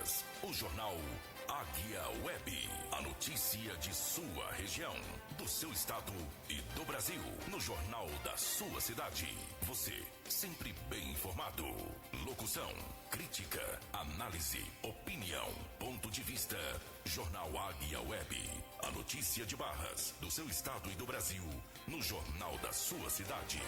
Barras, o jornal Águia Web. A notícia de sua região, do seu estado e do Brasil. No jornal da sua cidade. Você sempre bem informado. Locução, crítica, análise, opinião, ponto de vista. Jornal Águia Web. A notícia de Barras, do seu estado e do Brasil. No jornal da sua cidade.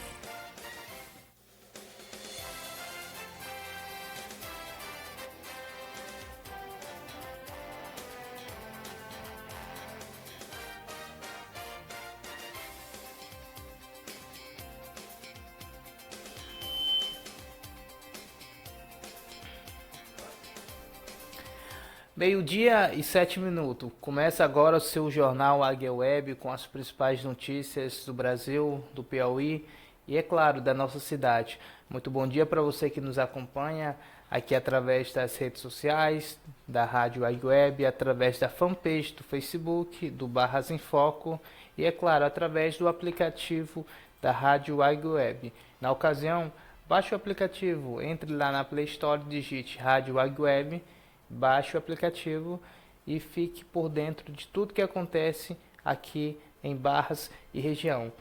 Meio-dia e 7 minutos. Começa agora o seu jornal Águia Web com as principais notícias do Brasil, do Piauí e, é claro, da nossa cidade. Muito bom dia para você que nos acompanha aqui através das redes sociais, da Rádio Águia Web, através da fanpage do Facebook, do Barras em Foco e, é claro, através do aplicativo da Rádio Águia Web. Na ocasião, baixe o aplicativo, entre lá na Play Store, digite Rádio Águia Web, baixe o aplicativo e fique por dentro de tudo que acontece aqui em Barras e região.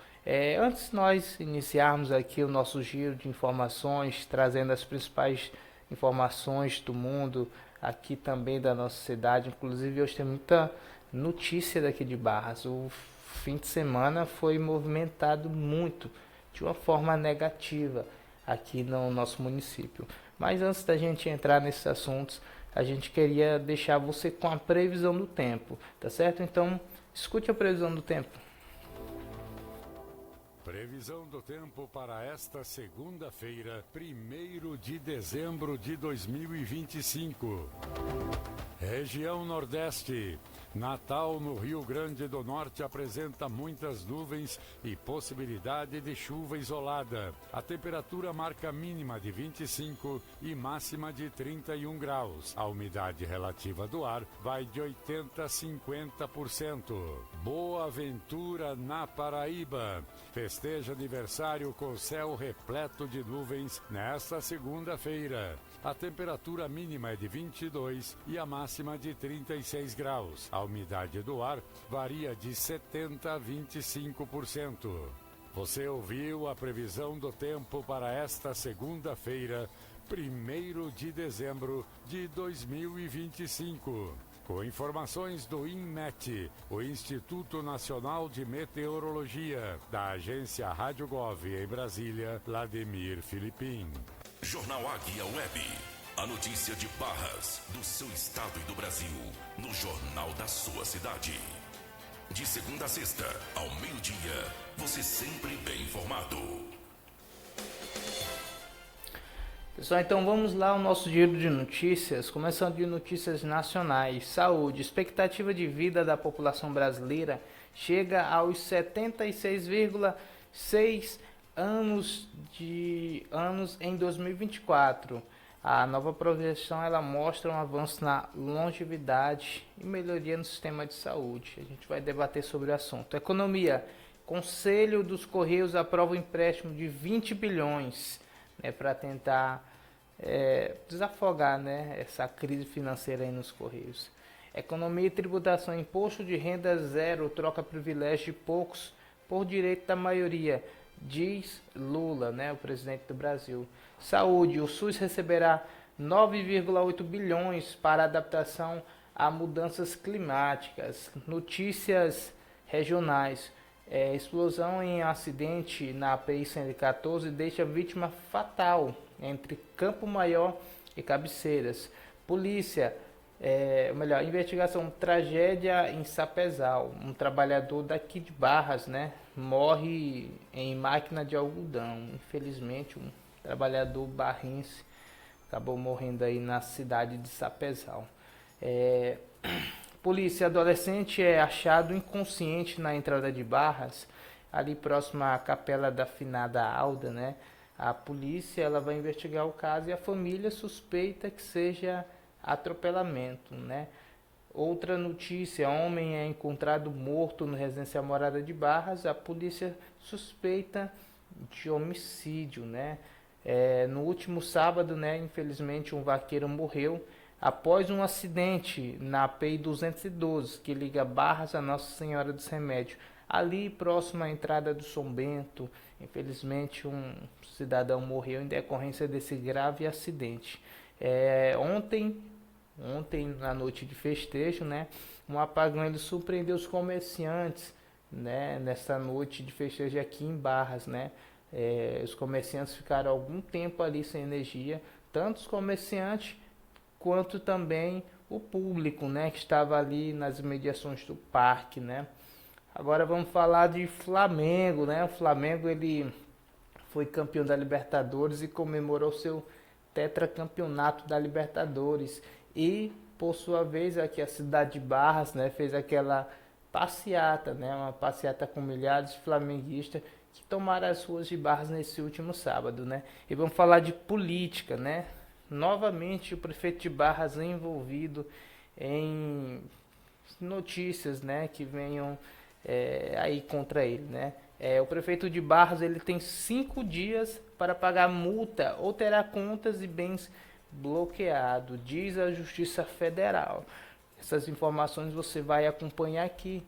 Antes de nós iniciarmos aqui o nosso giro de informações, trazendo as principais informações do mundo, aqui também da nossa cidade, inclusive hoje tem muita notícia daqui de Barras. O fim de semana foi movimentado muito, de uma forma negativa, aqui no nosso município. Mas antes da gente entrar nesses assuntos, a gente queria deixar você com a previsão do tempo, tá certo? Então, escute a previsão do tempo. Previsão do tempo para esta segunda-feira, 1º de dezembro de 2025. Região Nordeste. Natal, no Rio Grande do Norte, apresenta muitas nuvens e possibilidade de chuva isolada. A temperatura marca mínima de 25 e máxima de 31 graus. A umidade relativa do ar vai de 80% a 50%. Boa Ventura, na Paraíba. Festeja aniversário com céu repleto de nuvens nesta segunda-feira. A temperatura mínima é de 22 e a máxima de 36 graus. A umidade do ar varia de 70% a 25%. Você ouviu a previsão do tempo para esta segunda-feira, 1º de dezembro de 2025. Com informações do INMET, o Instituto Nacional de Meteorologia, da agência Rádio Gov em Brasília, Vladimir Filipim. Jornal Águia Web. A notícia de Barras, do seu estado e do Brasil, no jornal da sua cidade. De segunda a sexta, ao meio-dia, você sempre bem informado. Pessoal, então vamos lá ao nosso giro de notícias, começando de notícias nacionais. Saúde. Expectativa de vida da população brasileira chega aos 76,6 anos em 2024. A nova projeção ela mostra um avanço na longevidade e melhoria no sistema de saúde. A gente vai debater sobre o assunto. Economia. Conselho dos Correios aprova um empréstimo de 20 bilhões para tentar desafogar essa crise financeira aí nos Correios. Economia e tributação. Imposto de renda zero troca privilégio de poucos por direito da maioria, diz Lula, o presidente do Brasil. Saúde. O SUS receberá 9,8 bilhões para adaptação a mudanças climáticas. Notícias regionais. Explosão em acidente na API 114 deixa vítima fatal entre Campo Maior e Cabeceiras. Polícia, investigação, tragédia em Sapezal. Um trabalhador daqui de Barras, morre em máquina de algodão. Infelizmente, um trabalhador barrense acabou morrendo aí na cidade de Sapezal. Polícia, adolescente é achado inconsciente na entrada de Barras, ali próximo à capela da finada Alda, A polícia ela vai investigar o caso e a família suspeita que seja atropelamento, Outra notícia, homem é encontrado morto no residencial Morada de Barras, a polícia suspeita de homicídio, No último sábado, infelizmente um vaqueiro morreu após um acidente na PI 212, que liga Barras a Nossa Senhora dos Remédios, ali próximo à entrada do São Bento. Infelizmente, um cidadão morreu em decorrência desse grave acidente. Ontem na noite de festejo, né, um apagão ele surpreendeu os comerciantes, né, nessa noite de festejo aqui em Barras, né. Os comerciantes ficaram algum tempo ali sem energia, tanto os comerciantes quanto também o público, né, que estava ali nas imediações do parque, né. Agora vamos falar de Flamengo, né? O Flamengo ele foi campeão da Libertadores e comemorou seu tetracampeonato da Libertadores. E por sua vez aqui a cidade de Barras, né, fez aquela passeata, né, uma passeata com milhares de flamenguistas que tomaram as ruas de Barras nesse último sábado, né? E vamos falar de política, né? Novamente o prefeito de Barras é envolvido em notícias, né, que venham aí contra ele, né? O prefeito de Barras ele tem 5 dias para pagar multa ou terá contas e bens bloqueados, diz a Justiça Federal. Essas informações você vai acompanhar aqui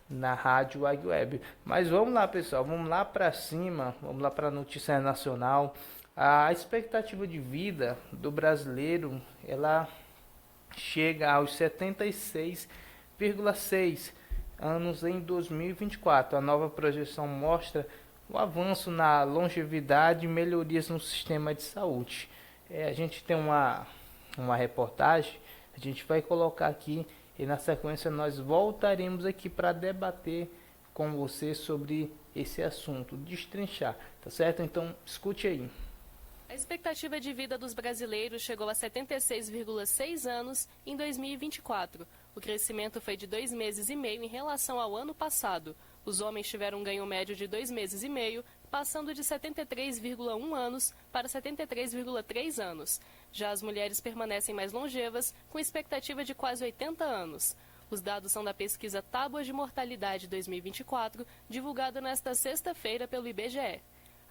na Rádio Águia Web. Mas vamos lá, pessoal, vamos lá para cima, vamos lá para a notícia nacional. A expectativa de vida do brasileiro, ela chega aos 76,6 anos em 2024. A nova projeção mostra o avanço na longevidade e melhorias no sistema de saúde. A gente tem uma reportagem, a gente vai colocar aqui e na sequência nós voltaremos aqui para debater com você sobre esse assunto, destrinchar, tá certo? Então escute aí. A expectativa de vida dos brasileiros chegou a 76,6 anos em 2024. O crescimento foi de 2,5 meses em relação ao ano passado. Os homens tiveram um ganho médio de 2,5 meses, passando de 73,1 anos para 73,3 anos. Já as mulheres permanecem mais longevas, com expectativa de quase 80 anos. Os dados são da pesquisa Tábuas de Mortalidade 2024, divulgada nesta sexta-feira pelo IBGE.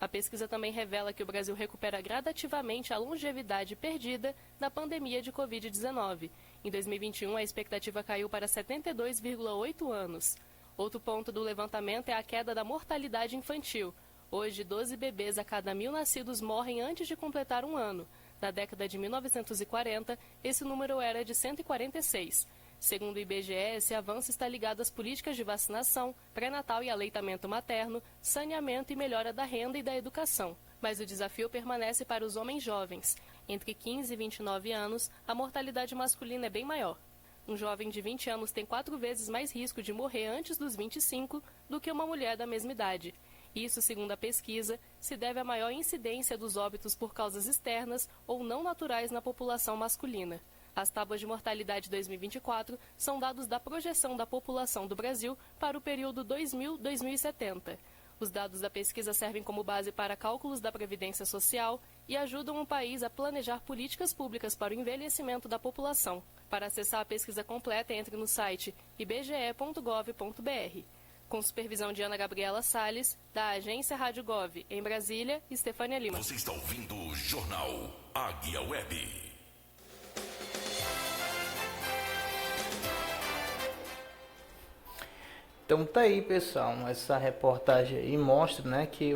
A pesquisa também revela que o Brasil recupera gradativamente a longevidade perdida na pandemia de Covid-19. Em 2021, a expectativa caiu para 72,8 anos. Outro ponto do levantamento é a queda da mortalidade infantil. Hoje, 12 bebês a cada 1.000 nascidos morrem antes de completar um ano. Na década de 1940, esse número era de 146. Segundo o IBGE, esse avanço está ligado às políticas de vacinação, pré-natal e aleitamento materno, saneamento e melhora da renda e da educação. Mas o desafio permanece para os homens jovens. Entre 15 e 29 anos, a mortalidade masculina é bem maior. Um jovem de 20 anos tem 4 vezes mais risco de morrer antes dos 25 do que uma mulher da mesma idade. Isso, segundo a pesquisa, se deve à maior incidência dos óbitos por causas externas ou não naturais na população masculina. As tábuas de mortalidade 2024 são dados da projeção da população do Brasil para o período 2000-2070. Os dados da pesquisa servem como base para cálculos da Previdência Social e ajudam o país a planejar políticas públicas para o envelhecimento da população. Para acessar a pesquisa completa, entre no site ibge.gov.br. Com supervisão de Ana Gabriela Salles, da agência Rádio Gov, em Brasília, Estefânia Lima. Você está ouvindo o Jornal Águia Web. Então tá aí, pessoal, essa reportagem aí mostra, né, que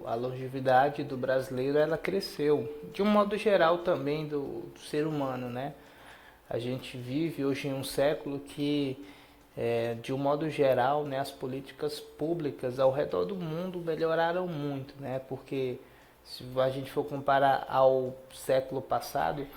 a longevidade do brasileiro ela cresceu, de um modo geral também do ser humano, né? A gente vive hoje em um século que, de um modo geral, né, as políticas públicas ao redor do mundo melhoraram muito, né? Porque se a gente for comparar ao século passado,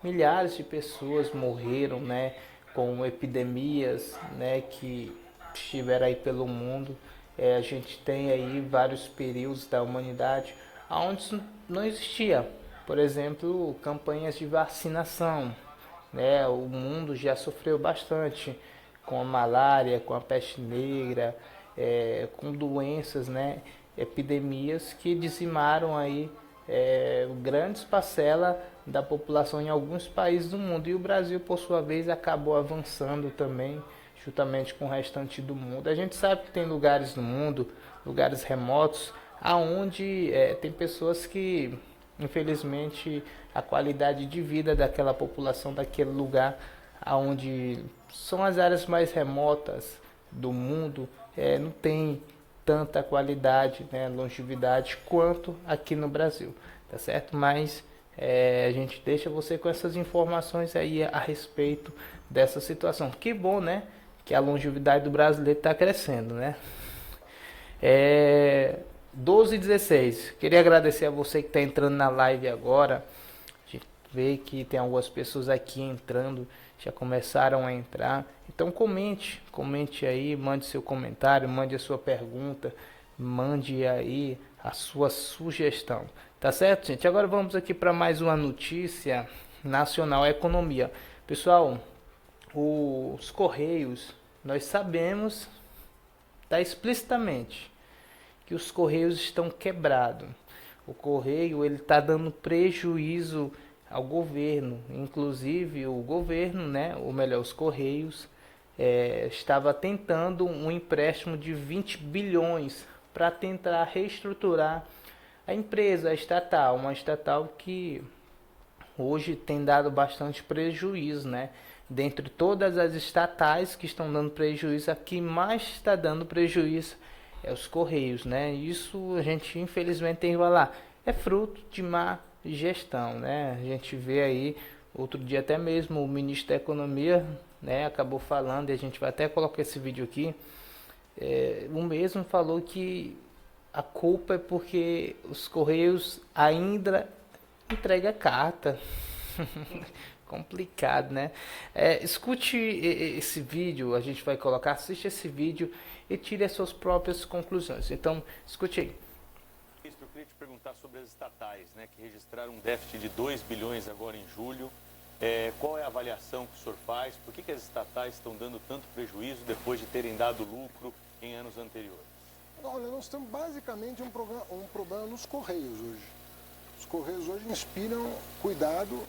milhares de pessoas morreram, né, com epidemias, né, que estiver aí pelo mundo. A gente tem aí vários períodos da humanidade onde não existia, por exemplo, campanhas de vacinação, né? O mundo já sofreu bastante com a malária, com a peste negra, com doenças, né? Epidemias que dizimaram aí grandes parcelas da população em alguns países do mundo, e o Brasil, por sua vez, acabou avançando também juntamente com o restante do mundo. A gente sabe que tem lugares no mundo, lugares remotos, aonde tem pessoas que infelizmente, a qualidade de vida daquela população daquele lugar, onde são as áreas mais remotas do mundo, não tem tanta qualidade, né, longevidade quanto aqui no Brasil, tá certo? Mas a gente deixa você com essas informações aí a respeito dessa situação. Que bom, né, que a longevidade do brasileiro está crescendo, né? 12h16. Queria agradecer a você que está entrando na live agora. A gente vê que tem algumas pessoas aqui entrando, já começaram a entrar. Então comente aí, mande seu comentário, mande a sua pergunta, mande aí a sua sugestão. Tá certo, gente? Agora vamos aqui para mais uma notícia nacional, economia. Pessoal, os Correios, nós sabemos, tá explicitamente, que os Correios estão quebrados. O Correio, ele está dando prejuízo ao governo. Inclusive o governo, né, ou melhor, os Correios, estava tentando um empréstimo de 20 bilhões para tentar reestruturar a empresa estatal, uma estatal que hoje tem dado bastante prejuízo, né? Dentre todas as estatais que estão dando prejuízo, a que mais está dando prejuízo é os Correios, né? Isso a gente infelizmente tem que falar, é fruto de má gestão, né? A gente vê aí, outro dia até mesmo o ministro da Economia, né, acabou falando, e a gente vai até colocar esse vídeo aqui, o mesmo falou que a culpa é porque os Correios ainda entregam carta. Complicado, né? Escute esse vídeo, a gente vai colocar, assiste esse vídeo e tire as suas próprias conclusões. Então, escute aí. Ministro, eu queria te perguntar sobre as estatais, né, que registraram um déficit de 2 bilhões agora em julho. Qual é a avaliação que o senhor faz? Por que as estatais estão dando tanto prejuízo depois de terem dado lucro em anos anteriores? Olha, nós temos basicamente um problema nos Correios hoje. Os Correios hoje inspiram cuidado.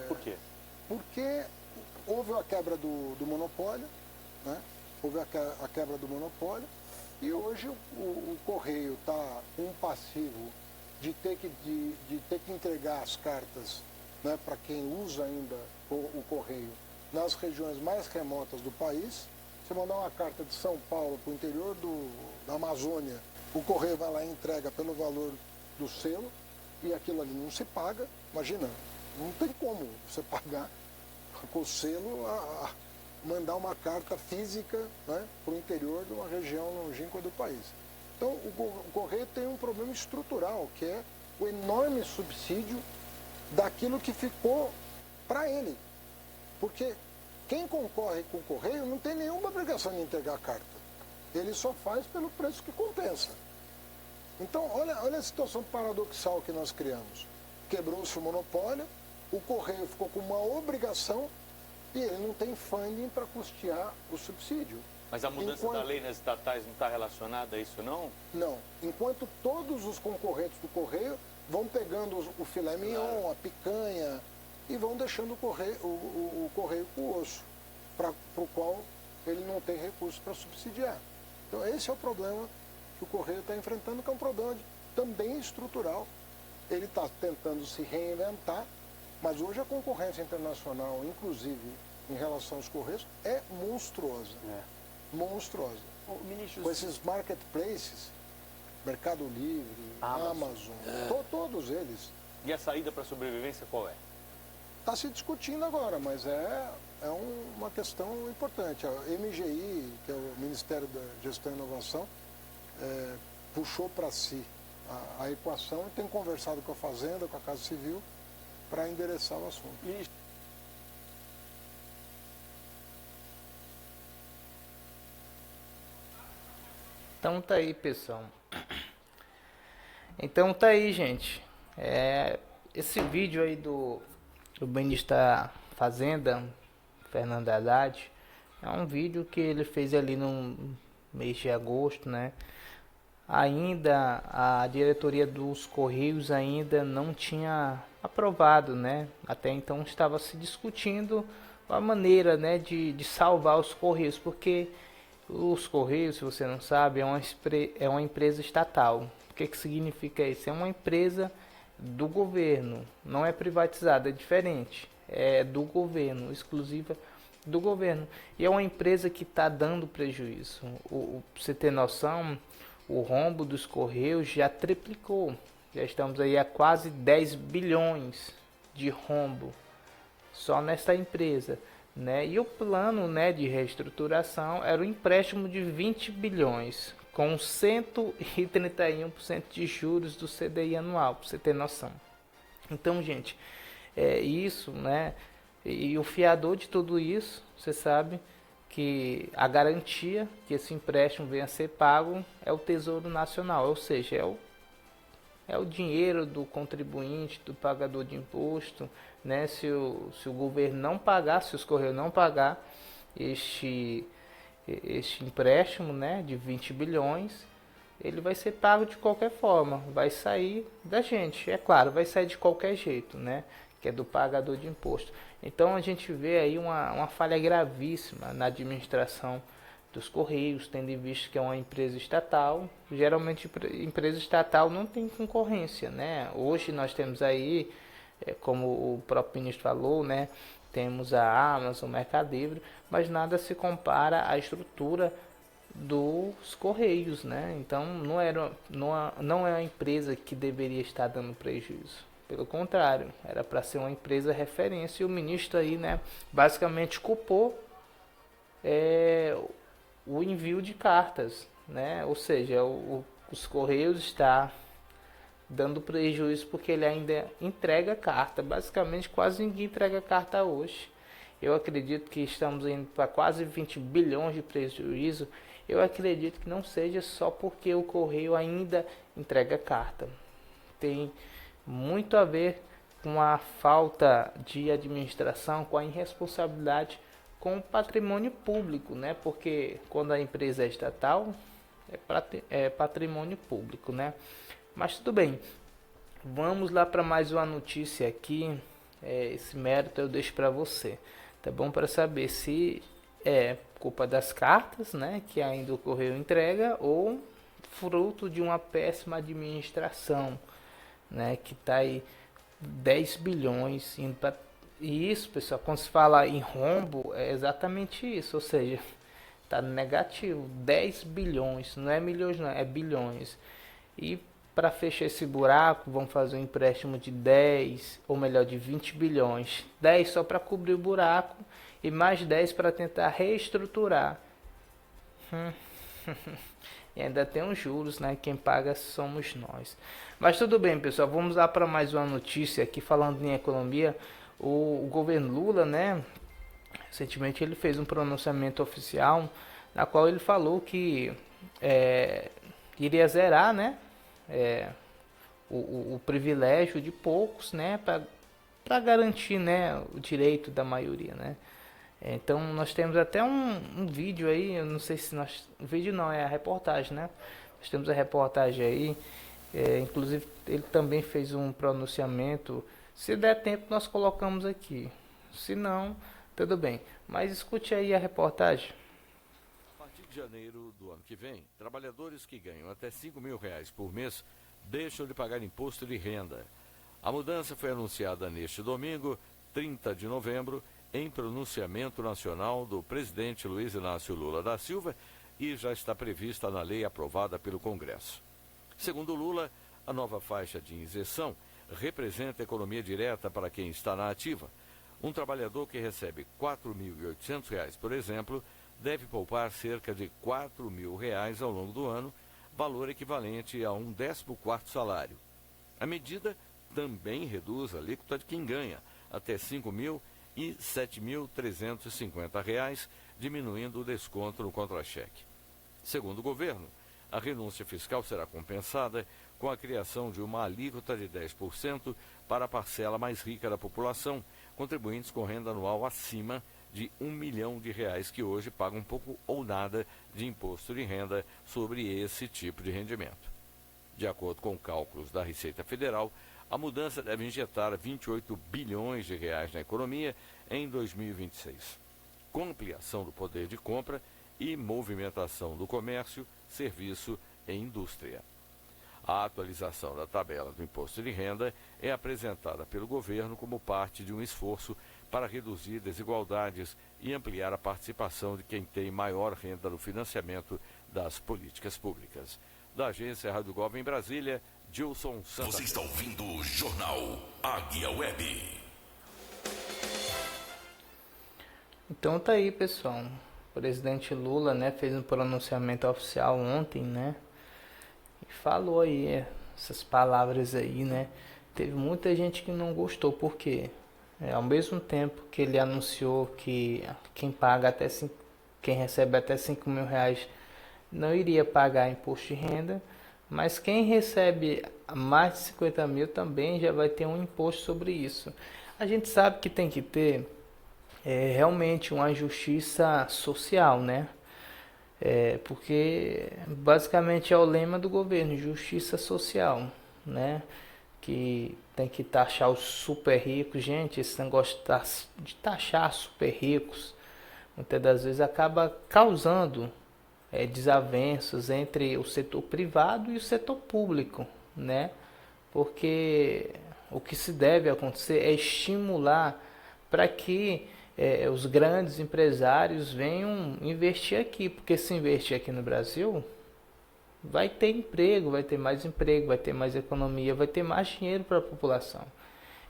Por quê? Porque houve a quebra do monopólio, né? Houve a quebra do monopólio e hoje o Correio está com um passivo de ter que entregar as cartas, né, para quem usa ainda o Correio nas regiões mais remotas do país. Você mandar uma carta de São Paulo para o interior da Amazônia, o Correio vai lá e entrega pelo valor do selo, e aquilo ali não se paga. Imagina, não tem como você pagar com o selo mandar uma carta física, né, para o interior de uma região longínqua do país. Então o Correio tem um problema estrutural, que é o enorme subsídio daquilo que ficou para ele. Porque quem concorre com o Correio não tem nenhuma obrigação de entregar a carta. Ele só faz pelo preço que compensa. Então, olha a situação paradoxal que nós criamos. Quebrou-se o monopólio, o Correio ficou com uma obrigação e ele não tem funding para custear o subsídio. Mas a mudança da lei nas estatais não está relacionada a isso, não? Não. Enquanto todos os concorrentes do Correio vão pegando o filé mignon, a picanha, e vão deixando o Correio com o osso, para o qual ele não tem recursos para subsidiar. Então esse é o problema que o Correio está enfrentando, que é um problema também estrutural. Ele está tentando se reinventar, mas hoje a concorrência internacional, inclusive em relação aos Correios, é monstruosa. Monstruosa. Com esses marketplaces, Mercado Livre, Amazon, todos eles. E a saída para a sobrevivência qual é? Está se discutindo agora, mas é uma questão importante. A MGI, que é o Ministério da Gestão e Inovação, puxou para si a equação e tem conversado com a Fazenda, com a Casa Civil, para endereçar o assunto. Então tá aí, pessoal. Então tá aí, gente. Esse vídeo aí do ministro da Fazenda, Fernando Haddad, é um vídeo que ele fez ali no mês de agosto, né? Ainda a diretoria dos Correios ainda não tinha aprovado, né? Até então estava se discutindo a maneira, né, de salvar os Correios, porque os Correios, se você não sabe, é uma empresa estatal. O que significa isso? É uma empresa do governo, não é privatizada, é diferente, é do governo, exclusiva do governo. E é uma empresa que está dando prejuízo. Pra você ter noção, o rombo dos Correios já triplicou. Já estamos aí a quase 10 bilhões de rombo só nessa empresa, né? E o plano, né, de reestruturação era um empréstimo de 20 bilhões com 131% de juros do CDI anual, para você ter noção. Então, gente, é isso, né? E o fiador de tudo isso, você sabe que a garantia que esse empréstimo venha a ser pago é o Tesouro Nacional, ou seja, é o dinheiro do contribuinte, do pagador de imposto, né? Se o governo não pagar, se os Correios não pagar este empréstimo, né, de 20 bilhões, ele vai ser pago de qualquer forma, vai sair da gente, é claro, vai sair de qualquer jeito, né, que é do pagador de imposto. Então a gente vê aí uma falha gravíssima na administração dos Correios, tendo em vista que é uma empresa estatal. Geralmente empresa estatal não tem concorrência, né? Hoje nós temos aí, como o próprio ministro falou, né, temos a Amazon, o Mercado Livre, mas nada se compara à estrutura dos Correios, né? Então não é uma empresa que deveria estar dando prejuízo. Pelo contrário, era para ser uma empresa referência, e o ministro aí, né, basicamente culpou o envio de cartas, né? Ou seja, os Correios está dando prejuízo porque ele ainda entrega carta. Basicamente, quase ninguém entrega carta hoje. Eu acredito que estamos indo para quase 20 bilhões de prejuízo. Eu acredito que não seja só porque o Correio ainda entrega carta. Tem muito a ver com a falta de administração, com a irresponsabilidade com o patrimônio público, né? Porque quando a empresa é estatal, é patrimônio público, né? Mas tudo bem, vamos lá para mais uma notícia aqui. Esse mérito eu deixo para você, tá bom? Para saber se é culpa das cartas, né, que ainda o Correio entrega, ou fruto de uma péssima administração, né, que está aí 10 bilhões indo para... E isso, pessoal, quando se fala em rombo, é exatamente isso, ou seja, está negativo, 10 bilhões, não é milhões não, é bilhões. E para fechar esse buraco, vamos fazer um empréstimo de 10, ou melhor, de 20 bilhões. 10 só para cobrir o buraco e mais 10 para tentar reestruturar. E ainda tem os juros, né? Quem paga somos nós. Mas tudo bem, pessoal, vamos lá para mais uma notícia aqui falando em economia. O governo Lula, né, recentemente ele fez um pronunciamento oficial na qual ele falou que iria zerar, né, o privilégio de poucos, né, para garantir, né, o direito da maioria, né. Então nós temos até um vídeo aí, eu não sei se nós... O vídeo não, é a reportagem, né? Nós temos a reportagem aí, inclusive ele também fez um pronunciamento. Se der tempo nós colocamos aqui, se não, tudo bem. Mas escute aí a reportagem. A partir de janeiro do ano que vem, trabalhadores que ganham até R$5.000 por mês deixam de pagar imposto de renda. A mudança foi anunciada neste domingo, 30 de novembro, em pronunciamento nacional do presidente Luiz Inácio Lula da Silva, e já está prevista na lei aprovada pelo Congresso. Segundo Lula, a nova faixa de isenção representa economia direta para quem está na ativa. Um trabalhador que recebe R$4.800, por exemplo, deve poupar cerca de R$4.000 ao longo do ano, valor equivalente a um 14º salário. A medida também reduz a alíquota de quem ganha até R$5.000 e R$7.350, diminuindo o desconto no contra-cheque. Segundo o governo, a renúncia fiscal será compensada com a criação de uma alíquota de 10% para a parcela mais rica da população, contribuintes com renda anual acima de R$1 milhão, que hoje pagam pouco ou nada de imposto de renda sobre esse tipo de rendimento. De acordo com cálculos da Receita Federal, a mudança deve injetar R$28 bilhões na economia em 2026, com ampliação do poder de compra e movimentação do comércio, serviço e indústria. A atualização da tabela do imposto de renda é apresentada pelo governo como parte de um esforço para reduzir desigualdades e ampliar a participação de quem tem maior renda no financiamento das políticas públicas. Da agência Rádio Gov em Brasília, Gilson Santos. Você está ouvindo o Jornal Águia Web. Então tá aí, pessoal. O presidente Lula, né, fez um pronunciamento oficial ontem, né? E falou aí essas palavras aí, né? Teve muita gente que não gostou, porque ao mesmo tempo que ele anunciou que quem recebe até 5 mil reais não iria pagar imposto de renda, mas quem recebe mais de 50 mil também já vai ter um imposto sobre isso. A gente sabe que tem que ter realmente uma justiça social, né? Porque basicamente é o lema do governo, justiça social, né? Que tem que taxar os super ricos. Gente, esse negócio de taxar super ricos, muitas das vezes acaba causando desavenças entre o setor privado e o setor público, né? Porque o que se deve acontecer é estimular para que os grandes empresários venham investir aqui, porque se investir aqui no Brasil, vai ter emprego, vai ter mais economia, vai ter mais dinheiro para a população.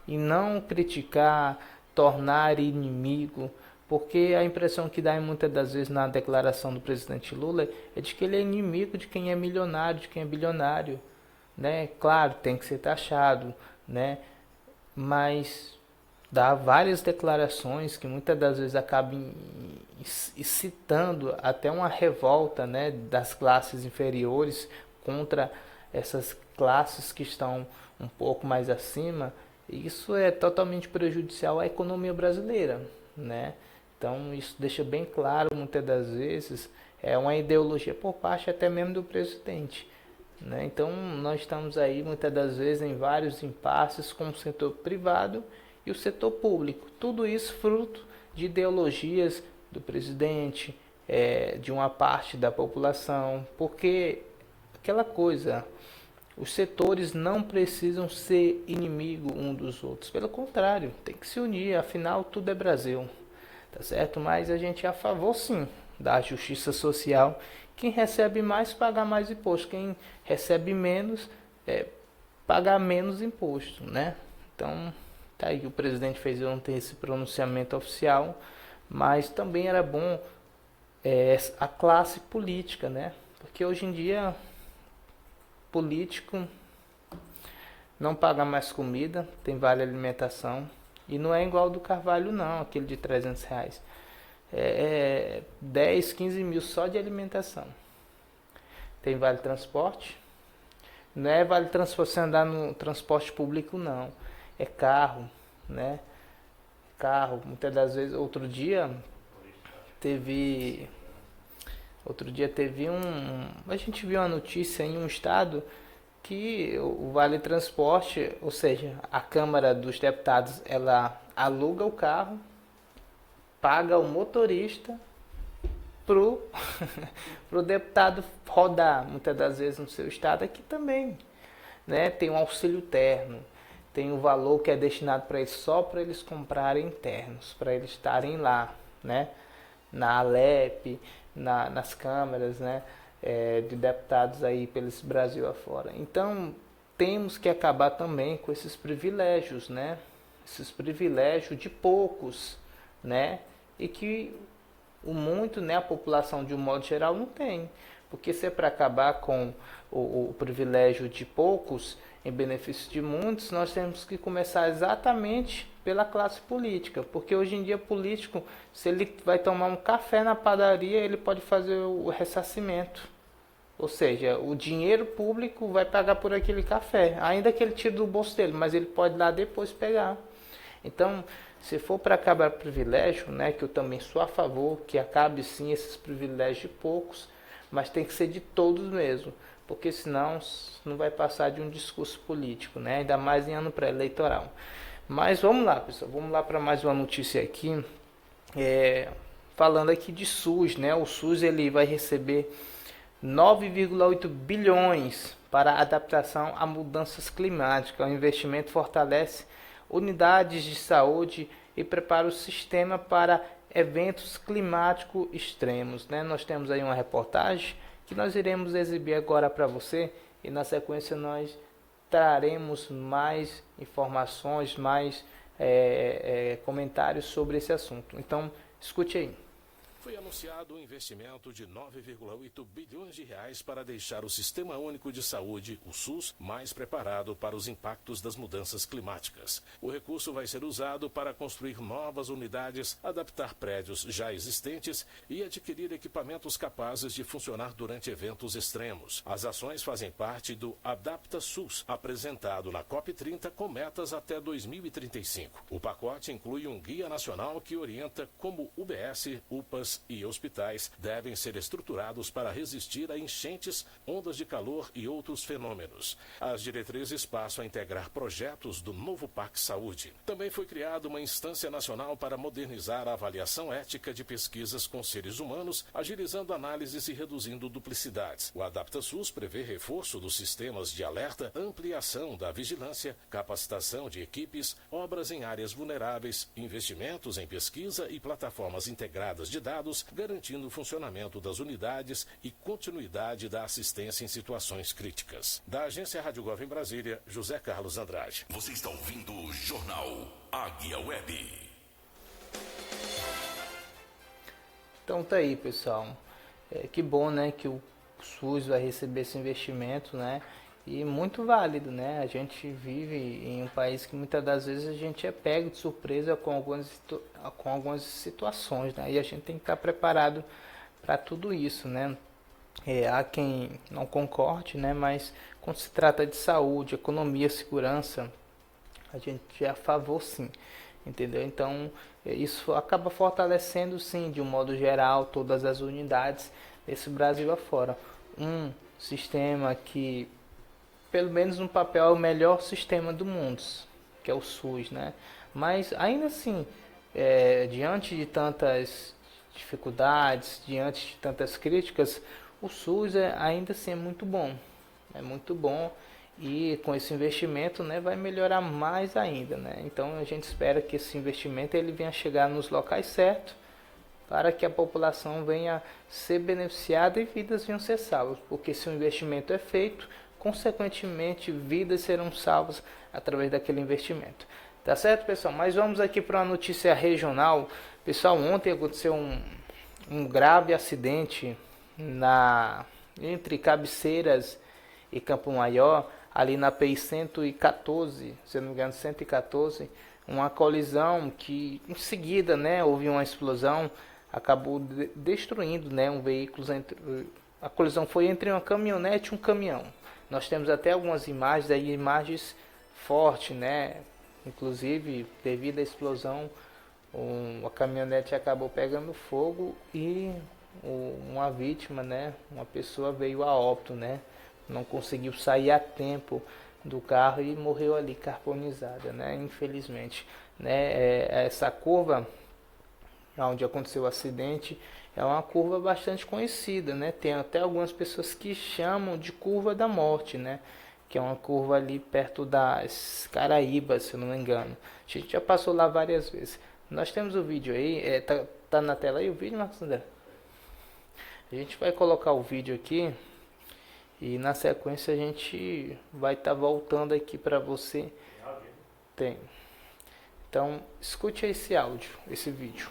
E não criticar, tornar inimigo, porque a impressão que dá muitas das vezes na declaração do presidente Lula é de que ele é inimigo de quem é milionário, de quem é bilionário, né? Claro, tem que ser taxado, né? Mas dá várias declarações que muitas das vezes acabam incitando até uma revolta, né, das classes inferiores contra essas classes que estão um pouco mais acima. E isso é totalmente prejudicial à economia brasileira, né? Então isso deixa bem claro, muitas das vezes, é uma ideologia por parte até mesmo do presidente, né? Então nós estamos aí muitas das vezes em vários impasses com o setor privado e o setor público. Tudo isso fruto de ideologias do presidente, de uma parte da população, porque aquela coisa, os setores não precisam ser inimigo um dos outros, pelo contrário, tem que se unir, afinal tudo é Brasil, tá certo? Mas a gente é a favor sim da justiça social. Quem recebe mais paga mais imposto, quem recebe menos paga menos imposto, né? Então tá aí, o presidente fez ontem esse pronunciamento oficial, mas também era bom a classe política, né? Porque hoje em dia político não paga mais comida, tem vale alimentação, e não é igual ao do Carvalho não, aquele de 300 reais. 10, 15 mil só de alimentação. Tem vale transporte, não é vale transporte você andar no transporte público não, é carro, né? Carro, muitas das vezes, outro dia teve a gente viu uma notícia em um estado que o Vale Transporte, ou seja, a Câmara dos Deputados, ela aluga o carro, paga o motorista pro deputado rodar, muitas das vezes no seu estado. Aqui também, né? Tem um auxílio terno, tem um valor que é destinado para eles, só para eles comprarem ternos, para eles estarem lá, né? Na Alep, nas câmaras, né? De deputados aí pelo Brasil afora. Então temos que acabar também com esses privilégios, né? Esses privilégios de poucos, né? E que né, a população de um modo geral não tem. Porque se é para acabar com o privilégio de poucos em benefício de muitos, nós temos que começar exatamente pela classe política. Porque hoje em dia político, se ele vai tomar um café na padaria, ele pode fazer o ressarcimento. Ou seja, o dinheiro público vai pagar por aquele café, ainda que ele tire do bolso dele, mas ele pode lá depois pegar. Então, se for para acabar privilégio, né, que eu também sou a favor, que acabe sim esses privilégios de poucos, mas tem que ser de todos mesmo, porque senão não vai passar de um discurso político, né, ainda mais em ano pré-eleitoral. Mas vamos lá, pessoal, vamos lá para mais uma notícia aqui, falando aqui de SUS, né, o SUS ele vai receber 9,8 bilhões para adaptação a mudanças climáticas. O investimento fortalece unidades de saúde e prepara o sistema para eventos climáticos extremos, né? Nós temos aí uma reportagem que nós iremos exibir agora para você e na sequência nós traremos mais informações, mais comentários sobre esse assunto. Então, escute aí. Foi anunciado um investimento de 9,8 bilhões de reais para deixar o Sistema Único de Saúde, o SUS, mais preparado para os impactos das mudanças climáticas. O recurso vai ser usado para construir novas unidades, adaptar prédios já existentes e adquirir equipamentos capazes de funcionar durante eventos extremos. As ações fazem parte do Adapta SUS, apresentado na COP30 com metas até 2035. O pacote inclui um guia nacional que orienta como UBS, UPAs e hospitais devem ser estruturados para resistir a enchentes, ondas de calor e outros fenômenos. As diretrizes passam a integrar projetos do novo PAC Saúde. Também foi criada uma instância nacional para modernizar a avaliação ética de pesquisas com seres humanos, agilizando análises e reduzindo duplicidades. O Adapta SUS prevê reforço dos sistemas de alerta, ampliação da vigilância, capacitação de equipes, obras em áreas vulneráveis, investimentos em pesquisa e plataformas integradas de dados, garantindo o funcionamento das unidades e continuidade da assistência em situações críticas. Da Agência Rádio Gov em Brasília, José Carlos Andrade. Você está ouvindo o Jornal Águia Web. Então tá aí, pessoal. Que bom, né, que o SUS vai receber esse investimento, né? E muito válido, né? A gente vive em um país que muitas das vezes a gente é pego de surpresa com algumas situações, né? E a gente tem que estar preparado para tudo isso, né? Há quem não concorde, né? Mas quando se trata de saúde, economia, segurança, a gente é a favor, sim, entendeu? Então, isso acaba fortalecendo, sim, de um modo geral, todas as unidades desse Brasil afora. Um sistema que, pelo menos no papel, é o melhor sistema do mundo, que é o SUS, né? Mas ainda assim, diante de tantas dificuldades, diante de tantas críticas, o SUS ainda assim é muito bom. É muito bom e com esse investimento, né, vai melhorar mais ainda, né? Então a gente espera que esse investimento ele venha chegar nos locais certos para que a população venha ser beneficiada e vidas venham ser salvas, porque se o investimento é feito, consequentemente, vidas serão salvas através daquele investimento. Tá certo, pessoal? Mas vamos aqui para uma notícia regional. Pessoal, ontem aconteceu um grave acidente entre Cabeceiras e Campo Maior, ali na PI 114, se não me engano, 114, uma colisão que, em seguida, né, houve uma explosão, acabou destruindo, né, um veículo. A colisão foi entre uma caminhonete e um caminhão. Nós temos até algumas imagens, aí imagens fortes, né? Inclusive, devido à explosão, a caminhonete acabou pegando fogo e uma vítima, né? Uma pessoa veio a óbito, né? Não conseguiu sair a tempo do carro e morreu ali carbonizada, né? Infelizmente, né? Essa curva onde aconteceu o acidente é uma curva bastante conhecida, né? Tem até algumas pessoas que chamam de curva da morte, né? Que é uma curva ali perto das Caraíbas, se eu não me engano. A gente já passou lá várias vezes. Nós temos o vídeo aí, tá na tela aí o vídeo, Marcos André? A gente vai colocar o vídeo aqui e na sequência a gente vai estar voltando aqui para você. Tem. Então, escute esse áudio, esse vídeo.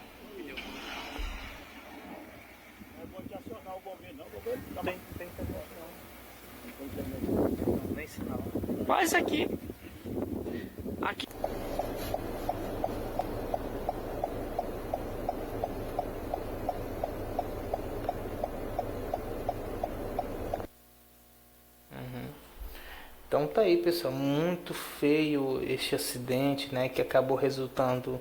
Nem sinal. Quase aqui. Aqui. Então tá aí, pessoal, muito feio este acidente, né, que acabou resultando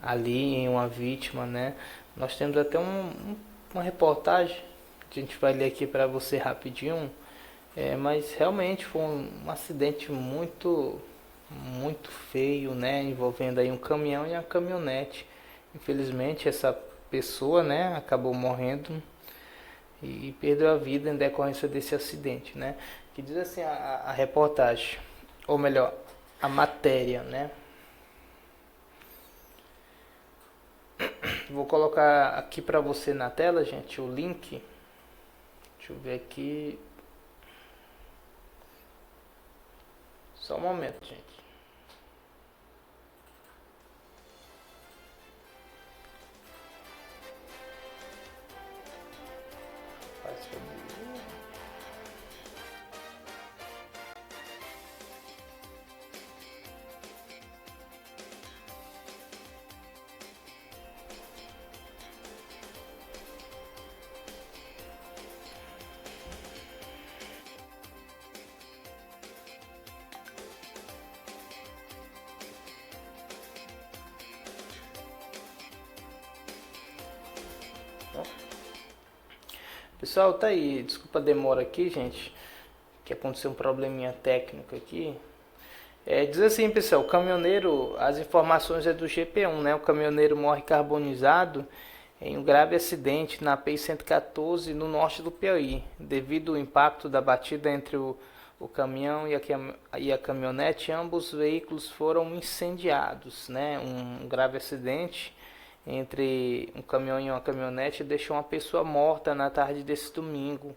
ali em uma vítima, né. Nós temos até uma reportagem, a gente vai ler aqui para você rapidinho, mas realmente foi um acidente muito feio, né, envolvendo aí um caminhão e uma caminhonete. Infelizmente essa pessoa, né, acabou morrendo e perdeu a vida em decorrência desse acidente, né. que diz assim a reportagem, ou melhor, a matéria, né? Vou colocar aqui para você na tela, gente, o link. Deixa eu ver aqui. Só um momento, gente. Pessoal, tá aí, desculpa a demora aqui, gente, que aconteceu um probleminha técnico aqui. Diz assim, pessoal, o caminhoneiro, as informações é do GP1, né? O caminhoneiro morre carbonizado em um grave acidente na PI-114 no norte do Piauí, devido ao impacto da batida entre o caminhão e a caminhonete. Ambos os veículos foram incendiados, né? Um grave acidente entre um caminhão e uma caminhonete deixou uma pessoa morta na tarde desse domingo,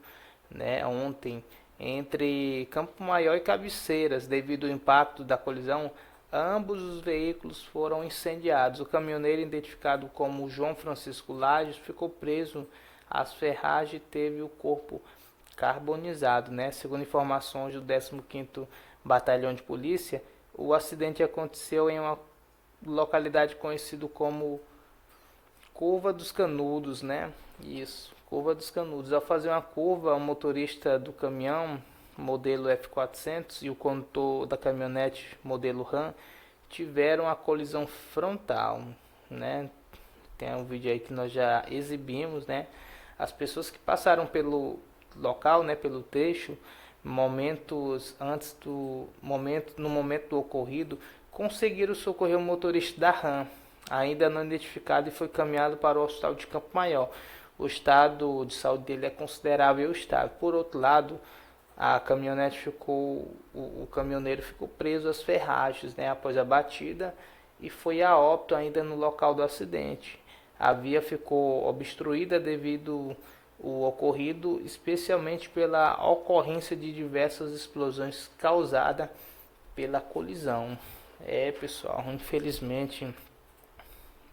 né, ontem, entre Campo Maior e Cabeceiras. Devido ao impacto da colisão, ambos os veículos foram incendiados. O caminhoneiro, identificado como João Francisco Lages, ficou preso às ferragens e teve o corpo carbonizado, né? Segundo informações do 15º Batalhão de Polícia, o acidente aconteceu em uma localidade conhecida como Curva dos Canudos, né? Isso, Curva dos Canudos. Ao fazer uma curva, o motorista do caminhão, modelo F400, e o condutor da caminhonete, modelo Ram, tiveram a colisão frontal, né? Tem um vídeo aí que nós já exibimos, né? As pessoas que passaram pelo local, né, pelo trecho, momentos antes do momento, no momento do ocorrido, conseguiram socorrer o motorista da Ram, ainda não identificado, e foi caminhado para o hospital de Campo Maior. O estado de saúde dele é considerável estável. Por outro lado, a caminhonete o caminhoneiro ficou preso às ferragens, né, após a batida, e foi a óbito ainda no local do acidente. A via ficou obstruída devido ao ocorrido, especialmente pela ocorrência de diversas explosões causadas pela colisão. Pessoal, infelizmente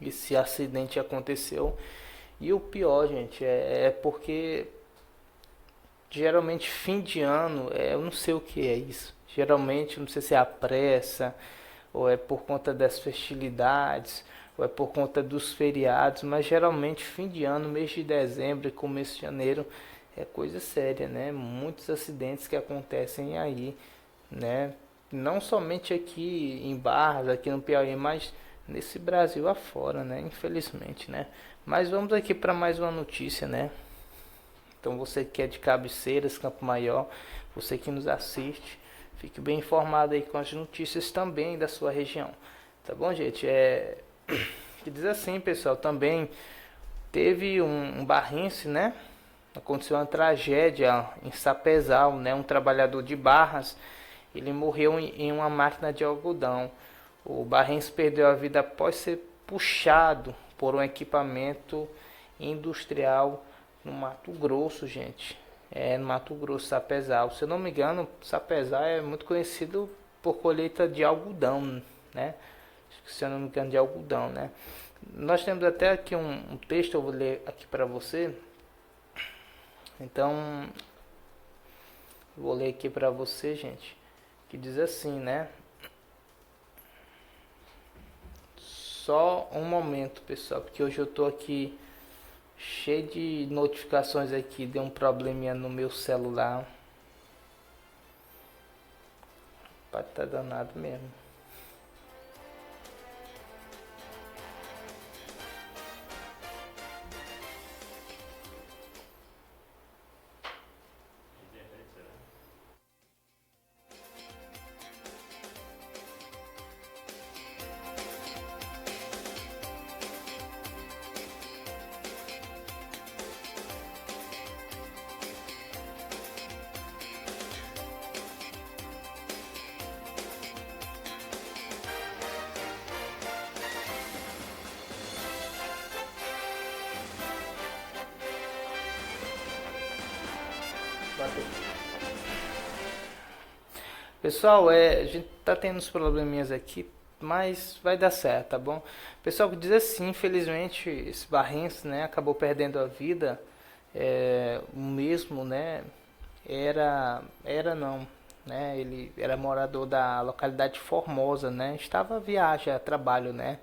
esse acidente aconteceu. E o pior, gente, porque geralmente fim de ano, eu não sei o que é isso. Geralmente, não sei se é a pressa, ou é por conta das festividades, ou é por conta dos feriados, mas geralmente fim de ano, mês de dezembro e começo de janeiro é coisa séria, né? Muitos acidentes que acontecem aí, né? Não somente aqui em Barras, aqui no Piauí, mas nesse Brasil afora, né? Infelizmente, né? Mas vamos aqui para mais uma notícia, né? Então você que é de Cabeceiras, Campo Maior, você que nos assiste, fique bem informado aí com as notícias também da sua região. Tá bom, gente? Que diz assim, pessoal, também teve um barrense, né? Aconteceu uma tragédia em Sapezal, né? Um trabalhador de Barras, ele morreu em uma máquina de algodão. O barrense perdeu a vida após ser puxado por um equipamento industrial no Mato Grosso, gente. No Mato Grosso, Sapezal. Se eu não me engano, Sapezal é muito conhecido por colheita de algodão, né? Se eu não me engano, de algodão, né? Nós temos até aqui um texto, eu vou ler aqui para você. Então, vou ler aqui para você, gente, que diz assim, né? Só um momento, pessoal, porque hoje eu tô aqui cheio de notificações aqui, deu um probleminha no meu celular. Pode estar danado mesmo. Pessoal, a gente tá tendo uns probleminhas aqui, mas vai dar certo, tá bom? Pessoal, que diz assim, infelizmente, esse Barrense, né, acabou perdendo a vida. O mesmo, né, era não, né, ele era morador da localidade de Formosa, né, estava a viagem, a trabalho, né.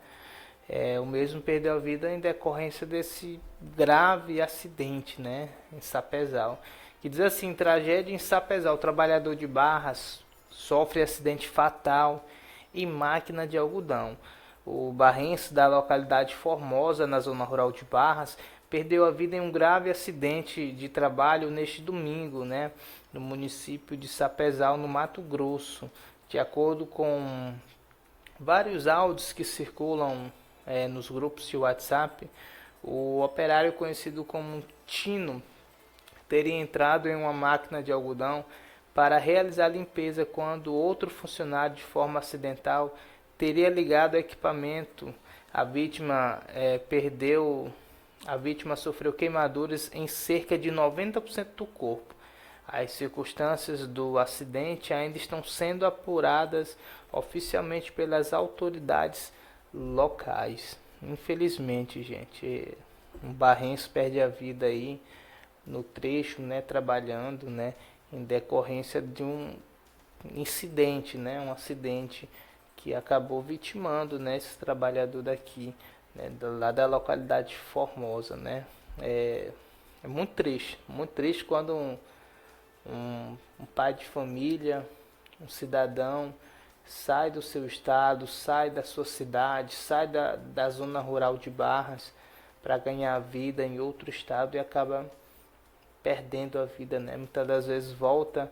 O mesmo perdeu a vida em decorrência desse grave acidente, né, em Sapezal. Que diz assim, tragédia em Sapezal, trabalhador de Barras sofre acidente fatal em máquina de algodão. O barrense da localidade Formosa, na zona rural de Barras, perdeu a vida em um grave acidente de trabalho neste domingo, né, no município de Sapezal, no Mato Grosso. De acordo com vários áudios que circulam nos grupos de WhatsApp, o operário conhecido como Tino teria entrado em uma máquina de algodão para realizar a limpeza quando outro funcionário, de forma acidental, teria ligado o equipamento. A vítima sofreu queimaduras em cerca de 90% do corpo. As circunstâncias do acidente ainda estão sendo apuradas oficialmente pelas autoridades locais. Infelizmente, gente, um barrense perde a vida aí no trecho, né, trabalhando, né, em decorrência de um incidente, né, um acidente que acabou vitimando, né, esse trabalhador daqui, né, lá da localidade de Formosa, né. É muito triste quando um pai de família, um cidadão, sai do seu estado, sai da sua cidade, sai da zona rural de Barras para ganhar vida em outro estado e acaba perdendo a vida, né? Muitas das vezes volta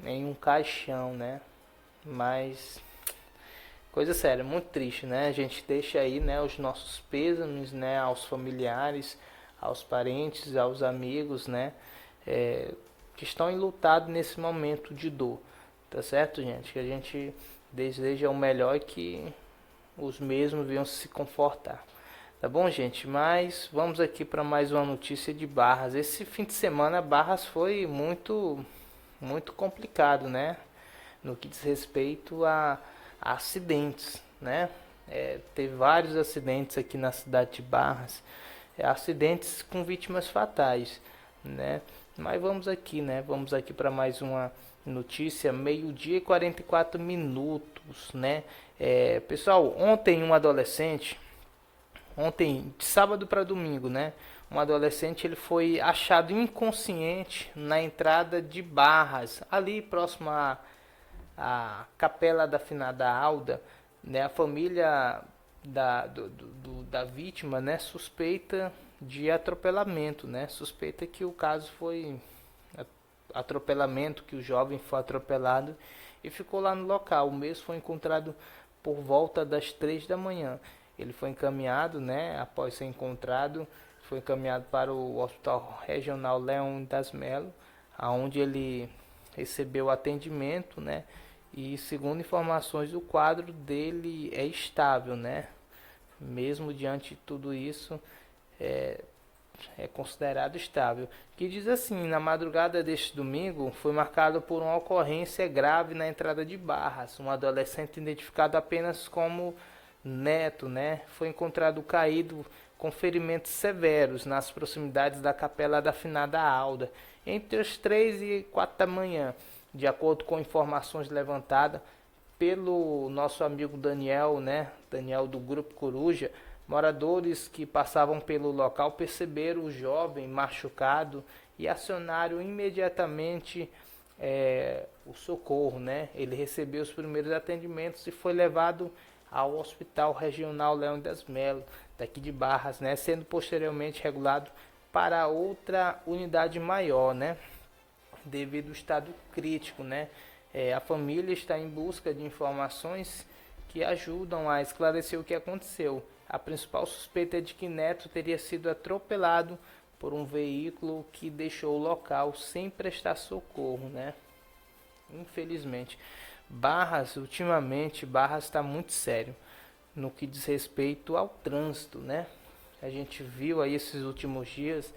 em um caixão, né? Mas coisa séria, muito triste, né? A gente deixa aí, né, os nossos pêsames, né, aos familiares, aos parentes, aos amigos, né, que estão enlutados nesse momento de dor, tá certo, gente? Que a gente deseja o melhor e que os mesmos venham se confortar. Tá bom, gente? Mas vamos aqui para mais uma notícia de Barras. Esse fim de semana Barras foi muito complicado, né? No que diz respeito a acidentes, né? Teve vários acidentes aqui na cidade de Barras, acidentes com vítimas fatais, né? Mas vamos aqui, né? Vamos aqui para mais uma notícia, 12h e 44 minutos, né? Pessoal, ontem um adolescente, de sábado para domingo, né? Um adolescente, ele foi achado inconsciente na entrada de Barras, ali próximo à capela da finada Alda, né? A família da vítima, né, suspeita de atropelamento, né? Suspeita que o caso foi atropelamento, que o jovem foi atropelado e ficou lá no local. O mesmo foi encontrado por volta das 3 da manhã. Ele foi encaminhado, né, após ser encontrado, foi encaminhado para o Hospital Regional Leão das Melo, onde ele recebeu atendimento, né, e segundo informações o quadro dele é estável, né, mesmo diante de tudo isso, é considerado estável. Que diz assim, na madrugada deste domingo foi marcado por uma ocorrência grave na entrada de Barras. Um adolescente identificado apenas como Neto, né, foi encontrado caído com ferimentos severos nas proximidades da capela da finada Alda, entre as 3 e 4 da manhã, de acordo com informações levantadas pelo nosso amigo Daniel, né, Daniel do Grupo Coruja. Moradores que passavam pelo local perceberam o jovem machucado e acionaram imediatamente o socorro, né? Ele recebeu os primeiros atendimentos e foi levado ao Hospital Regional Leão das Melo, daqui de Barras, né? Sendo posteriormente regulado para outra unidade maior, né? Devido ao estado crítico, né? A família está em busca de informações que ajudam a esclarecer o que aconteceu. A principal suspeita é de que Neto teria sido atropelado por um veículo que deixou o local sem prestar socorro, né? Infelizmente. Ultimamente, Barras está muito sério no que diz respeito ao trânsito, né? A gente viu aí esses últimos dias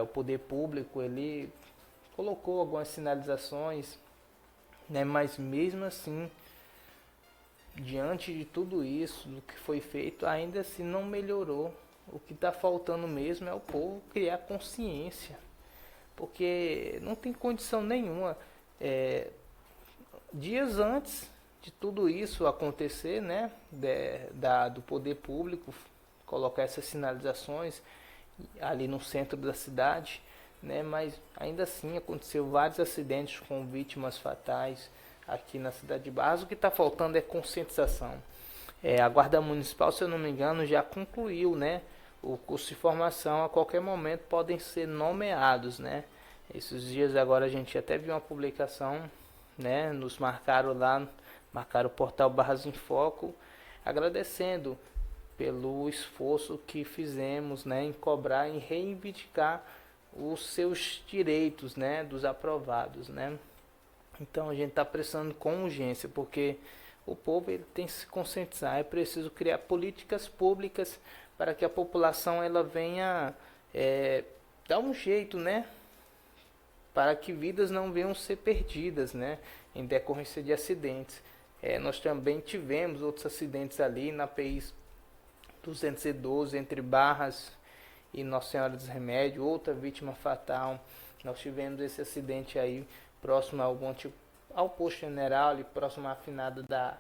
o poder público ele colocou algumas sinalizações, né? Mas mesmo assim, diante de tudo isso, do que foi feito, ainda assim não melhorou. O que está faltando mesmo é o povo criar consciência, porque não tem condição nenhuma. Dias antes de tudo isso acontecer, né, do poder público colocar essas sinalizações ali no centro da cidade, né, mas ainda assim aconteceu vários acidentes com vítimas fatais aqui na cidade de Barras. O que está faltando é conscientização. A Guarda Municipal, se eu não me engano, já concluiu, né, o curso de formação. A qualquer momento podem ser nomeados, né. Esses dias agora a gente até viu uma publicação, né, nos marcaram o portal Barras em Foco, agradecendo pelo esforço que fizemos, né, em cobrar e reivindicar os seus direitos, né, dos aprovados, né. Então a gente está precisando com urgência, porque o povo ele tem que se conscientizar. É preciso criar políticas públicas para que a população ela venha dar um jeito, né, para que vidas não venham ser perdidas, né, em decorrência de acidentes. Nós também tivemos outros acidentes ali na PI 212 entre Barras e Nossa Senhora dos Remédios, outra vítima fatal. Nós tivemos esse acidente aí próximo ao posto general, ali próximo à finada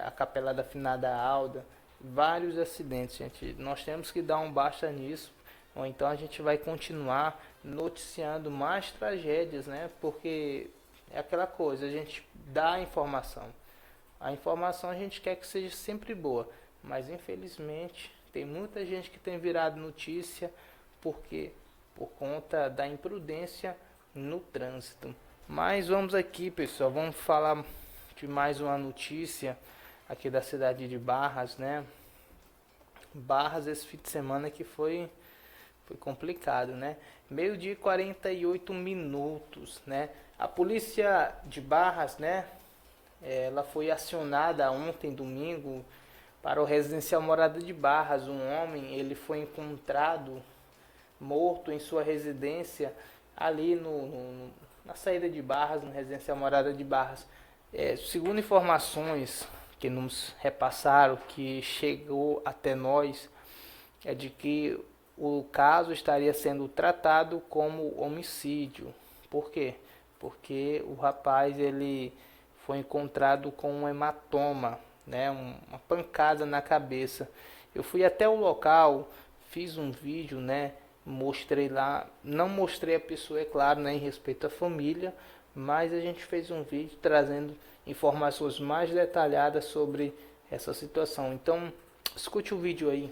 a capela da finada Alda. Vários acidentes, gente. Nós temos que dar um basta nisso, ou então a gente vai continuar noticiando mais tragédias, né? Porque é aquela coisa, a gente dá a informação. A informação a gente quer que seja sempre boa, mas infelizmente tem muita gente que tem virado notícia por conta da imprudência no trânsito. Mas vamos aqui, pessoal, vamos falar de mais uma notícia aqui da cidade de Barras, né? Barras esse fim de semana que foi complicado, né? 12h e 48 minutos, né? A polícia de Barras, né? Ela foi acionada ontem, domingo, para o residencial Morada de Barras. Um homem, ele foi encontrado morto em sua residência ali na saída de Barras, no residencial Morada de Barras. Segundo informações que nos repassaram, que chegou até nós, é de que o caso estaria sendo tratado como homicídio. Por quê? Porque o rapaz ele foi encontrado com um hematoma, né, uma pancada na cabeça. Eu fui até o local, fiz um vídeo, né, mostrei lá, não mostrei a pessoa, é claro, né, em respeito à família, mas a gente fez um vídeo trazendo informações mais detalhadas sobre essa situação. Então, escute o vídeo aí.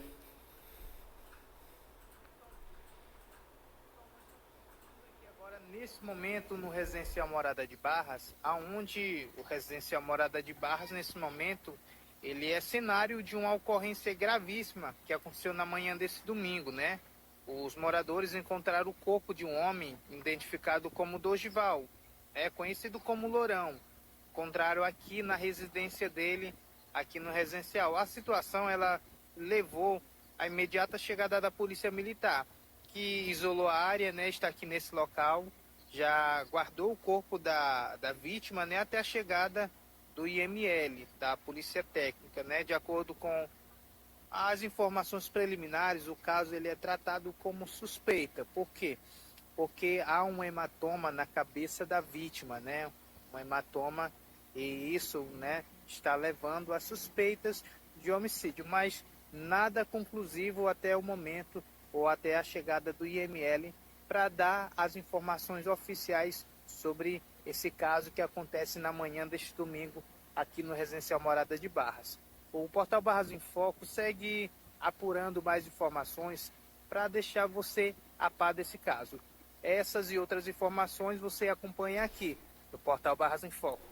Nesse momento no residencial Morada de Barras, aonde o residencial Morada de Barras nesse momento ele é cenário de uma ocorrência gravíssima que aconteceu na manhã desse domingo, né? Os moradores encontraram o corpo de um homem identificado como Dorival, conhecido como Lourão. Encontraram aqui na residência dele, aqui no residencial. A situação ela levou à imediata chegada da Polícia Militar, que isolou a área, né? Está aqui nesse local. Já guardou o corpo da vítima, né, até a chegada do IML, da Polícia Técnica, né? De acordo com as informações preliminares, o caso ele é tratado como suspeita. Por quê? Porque há um hematoma na cabeça da vítima, né? Um hematoma, e isso, né, está levando a suspeitas de homicídio, mas nada conclusivo até o momento ou até a chegada do IML para dar as informações oficiais sobre esse caso que acontece na manhã deste domingo aqui no residencial Morada de Barras. O portal Barras em Foco segue apurando mais informações para deixar você a par desse caso. Essas e outras informações você acompanha aqui no portal Barras em Foco.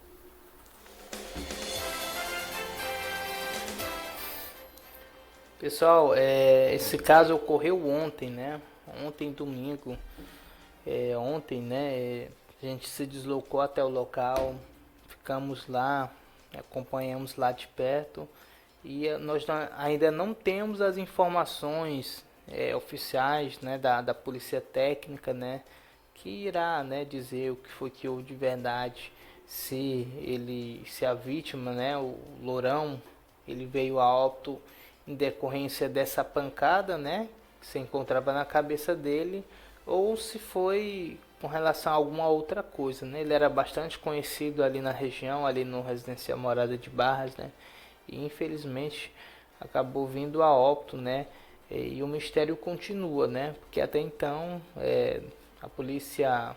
Pessoal, esse caso ocorreu ontem, né? Ontem, domingo, ontem, né, a gente se deslocou até o local, ficamos lá, acompanhamos lá de perto e nós ainda não temos as informações oficiais, né, da Polícia Técnica, né, que irá, né, dizer o que foi que houve de verdade, se a vítima, né, o Lourão, ele veio a óbito em decorrência dessa pancada, né, que se encontrava na cabeça dele, ou se foi com relação a alguma outra coisa, né? Ele era bastante conhecido ali na região, ali no residencial Morada de Barras, né? E infelizmente acabou vindo a óbito, né? E o mistério continua, né? Porque até então a polícia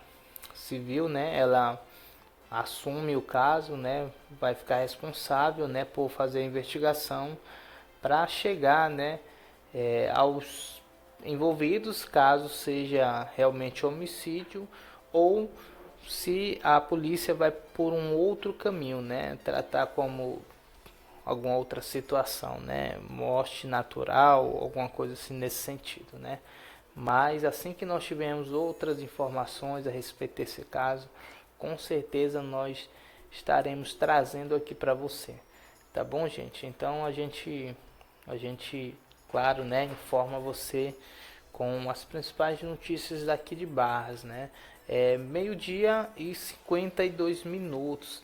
civil, né? Ela assume o caso, né? Vai ficar responsável, né? Por fazer a investigação para chegar, né? Aos envolvidos, caso seja realmente homicídio ou se a polícia vai por um outro caminho, né? Tratar como alguma outra situação, né? Morte natural, alguma coisa assim nesse sentido, né? Mas assim que nós tivermos outras informações a respeito desse caso, com certeza nós estaremos trazendo aqui para você, tá bom, gente? Então a gente, claro, né, informa você com as principais notícias daqui de Barras, né? Meio-dia e 52 minutos.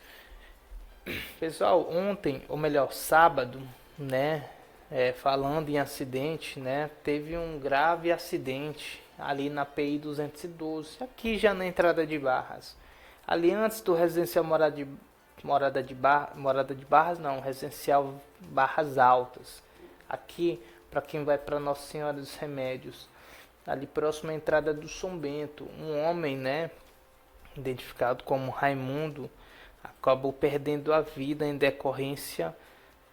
Pessoal, ontem, ou melhor, sábado, né? Falando em acidente, né? Teve um grave acidente ali na PI 212, aqui já na entrada de Barras. Ali antes do residencial Morada de Barras, não, residencial Barras Altas. Aqui, para quem vai para Nossa Senhora dos Remédios, ali próximo à entrada do São Bento, um homem, né, identificado como Raimundo, acabou perdendo a vida em decorrência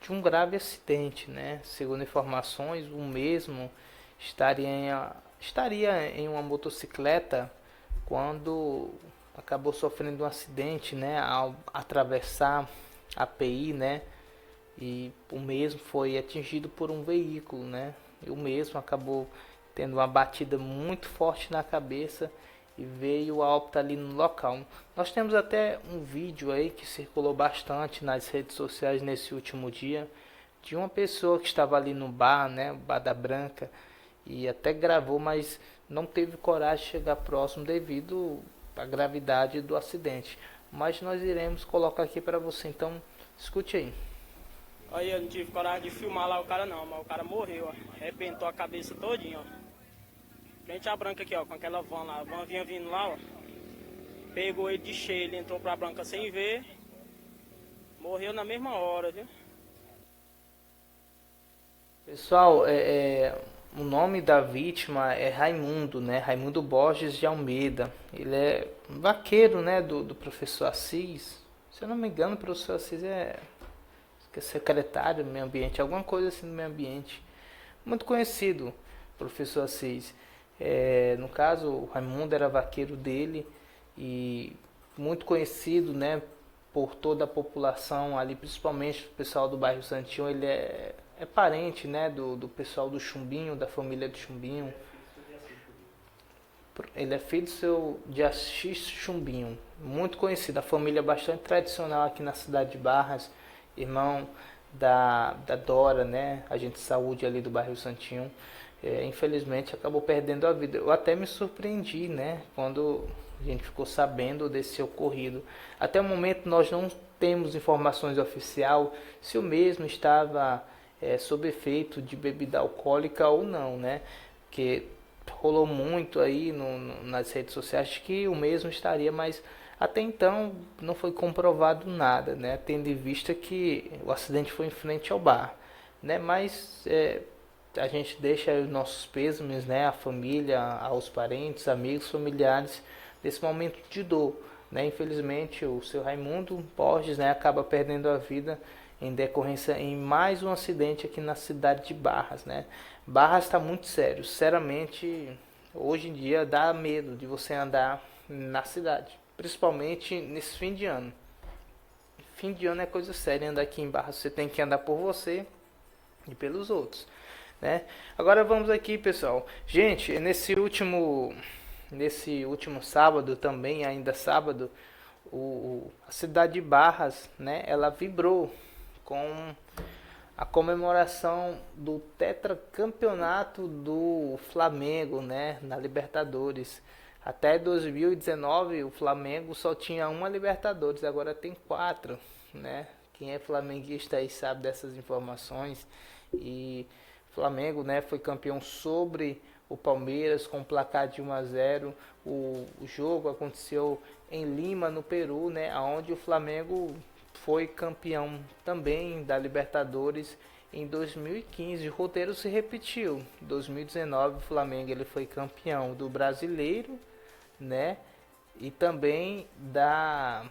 de um grave acidente, né? Segundo informações, o mesmo estaria em uma motocicleta quando acabou sofrendo um acidente, né, ao atravessar a PI, né? E o mesmo foi atingido por um veículo, né? E o mesmo acabou tendo uma batida muito forte na cabeça e veio a óbito ali no local. Nós temos até um vídeo aí que circulou bastante nas redes sociais nesse último dia, de uma pessoa que estava ali no bar, né, o Bar da Branca, e até gravou, mas não teve coragem de chegar próximo devido à gravidade do acidente. Mas nós iremos colocar aqui para você, então escute aí. Aí eu não tive coragem de filmar lá o cara não, mas o cara morreu, ó. Arrebentou a cabeça todinha, ó. Frente à Branca aqui, ó, com aquela van lá. A van vinha vindo lá, ó. Pegou ele de cheio, ele entrou pra Branca sem ver. Morreu na mesma hora, viu? Pessoal, o nome da vítima é Raimundo, né? Raimundo Borges de Almeida. Ele é vaqueiro, né, do professor Assis. Se eu não me engano, o professor Assis é secretário do meio ambiente, alguma coisa assim do meio ambiente. Muito conhecido, professor Assis. No caso, o Raimundo era vaqueiro dele e muito conhecido, né, por toda a população ali, principalmente o pessoal do bairro Santinho. Ele é parente, né, do pessoal do Chumbinho, da família do Chumbinho. Ele é filho de Assis Chumbinho, muito conhecido, a família bastante tradicional aqui na cidade de Barras, irmão da Dora, né, agente de saúde ali do bairro Santinho. Infelizmente acabou perdendo a vida. Eu até me surpreendi, né, quando a gente ficou sabendo desse ocorrido. Até o momento nós não temos informações oficiais se o mesmo estava sob efeito de bebida alcoólica ou não, né, porque rolou muito aí nas redes sociais que o mesmo estaria, mas até então não foi comprovado nada, né, tendo em vista que o acidente foi em frente ao bar, né, mas a gente deixa aí os nossos pêsames, né, à família, aos parentes, amigos, familiares desse momento de dor, né. Infelizmente o seu Raimundo Borges, né, acaba perdendo a vida em decorrência em mais um acidente aqui na cidade de Barras, né. Barras está muito sério, sinceramente, hoje em dia dá medo de você andar na cidade, principalmente nesse fim de ano. Fim de ano é coisa séria andar aqui em Barras, você tem que andar por você e pelos outros, né? Agora vamos aqui, pessoal. Gente, nesse último sábado também, ainda sábado, a cidade de Barras, né, ela vibrou com a comemoração do tetracampeonato do Flamengo, né, na Libertadores. Até 2019 o Flamengo só tinha uma Libertadores, agora tem 4, né? Quem é flamenguista aí sabe dessas informações. E o Flamengo, né, foi campeão sobre o Palmeiras com placar de 1-0. O jogo aconteceu em Lima, no Peru, né, onde o Flamengo foi campeão também da Libertadores em 2015. O roteiro se repetiu. Em 2019 o Flamengo ele foi campeão do Brasileiro, né, e também da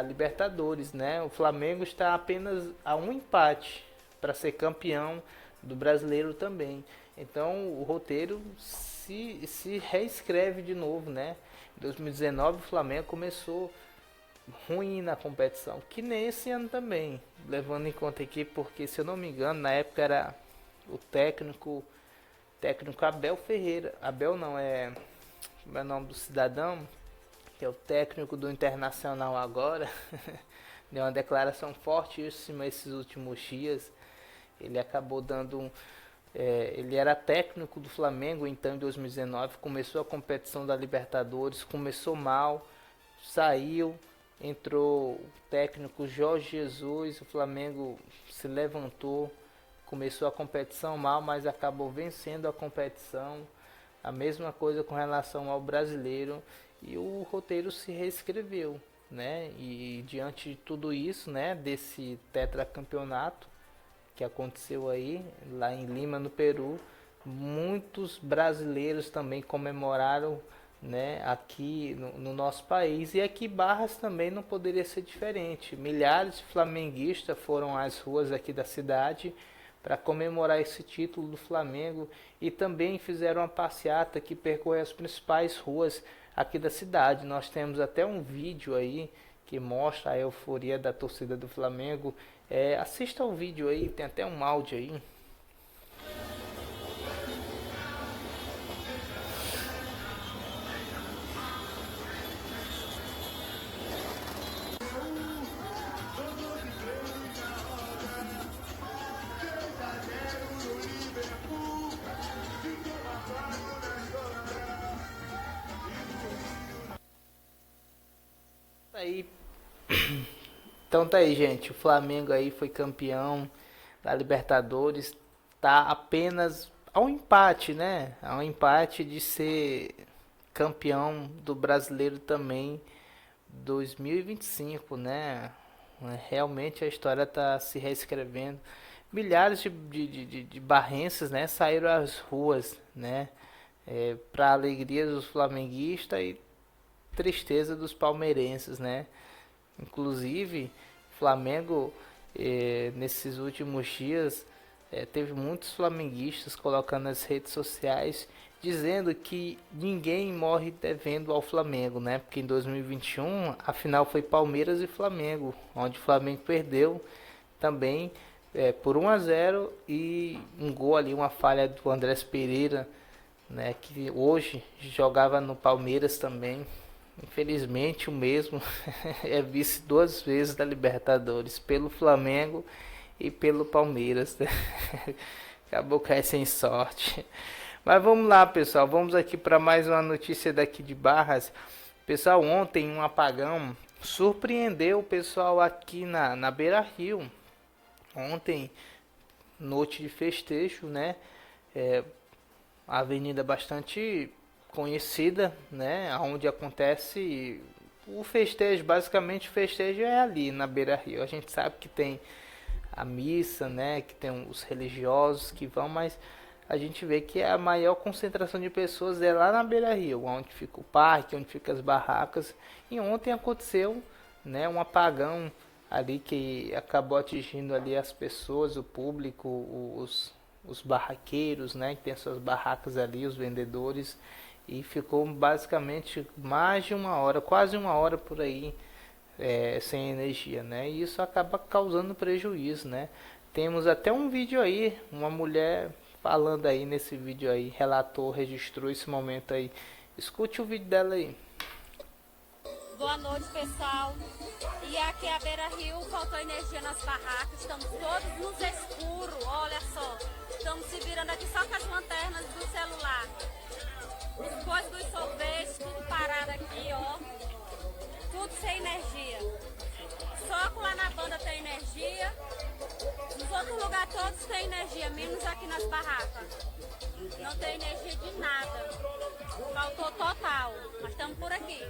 Libertadores, né? O Flamengo está apenas a um empate para ser campeão do Brasileiro também. Então o roteiro se reescreve de novo, né? Em 2019 o Flamengo começou ruim na competição, que nem esse ano também, levando em conta aqui, porque se eu não me engano, na época era o técnico Abel Ferreira. Abel não, é o nome do cidadão, que é o técnico do Internacional agora, deu uma declaração fortíssima esses últimos dias. Ele acabou dando ele era técnico do Flamengo, então em 2019 começou a competição da Libertadores, começou mal, saiu, entrou o técnico Jorge Jesus, o Flamengo se levantou, começou a competição mal, mas acabou vencendo a competição. A mesma coisa com relação ao Brasileiro, e o roteiro se reescreveu, né? E diante de tudo isso, né, desse tetracampeonato que aconteceu aí lá em Lima, no Peru, muitos brasileiros também comemoraram, né, aqui no nosso país, e aqui Barras também não poderia ser diferente. Milhares de flamenguistas foram às ruas aqui da cidade para comemorar esse título do Flamengo, e também fizeram uma passeata que percorre as principais ruas aqui da cidade. Nós temos até um vídeo aí que mostra a euforia da torcida do Flamengo. Assista o vídeo aí, tem até um áudio aí. Então tá aí, gente, o Flamengo aí foi campeão da Libertadores, tá apenas ao empate, né? Ao empate de ser campeão do Brasileiro também 2025, né? Realmente a história tá se reescrevendo. Milhares de barrenses, né, saíram às ruas, né? Para alegria dos flamenguistas e tristeza dos palmeirenses, né? Inclusive, o Flamengo, nesses últimos dias, teve muitos flamenguistas colocando nas redes sociais, dizendo que ninguém morre devendo ao Flamengo, né? Porque em 2021, a final foi Palmeiras e Flamengo, onde o Flamengo perdeu também por 1-0, e um gol ali, uma falha do Andrés Pereira, né? Que hoje jogava no Palmeiras também. Infelizmente o mesmo é vice 2 vezes da Libertadores, pelo Flamengo e pelo Palmeiras. Acabou caindo sem sorte. Mas vamos lá, pessoal, vamos aqui para mais uma notícia daqui de Barras. Pessoal, ontem um apagão surpreendeu o pessoal aqui na Beira-Rio. Ontem, noite de festejo, né? A avenida bastante conhecida, né, onde acontece o festejo. Basicamente o festejo é ali na Beira-Rio. A gente sabe que tem a missa, né, que tem os religiosos que vão, mas a gente vê que a maior concentração de pessoas é lá na Beira-Rio, onde fica o parque, onde fica as barracas. E ontem aconteceu, né, um apagão ali que acabou atingindo ali as pessoas, o público, os barraqueiros, né, que tem suas barracas ali, os vendedores. E ficou basicamente mais de 1 hora, quase 1 hora por aí, sem energia, né? E isso acaba causando prejuízo, né? Temos até um vídeo aí, uma mulher falando aí nesse vídeo aí, relatou, registrou esse momento aí. Escute o vídeo dela aí. Boa noite, pessoal. E aqui a Beira-Rio, faltou energia nas barracas, estamos todos nos escuros, olha só. Estamos se virando aqui só com as lanternas do celular. As coisas dos sorvetes, tudo parado aqui, ó. Tudo sem energia. Só que lá na banda tem energia. Nos outros lugares todos têm energia, menos aqui nas barracas. Não tem energia de nada. Faltou total. Mas estamos por aqui.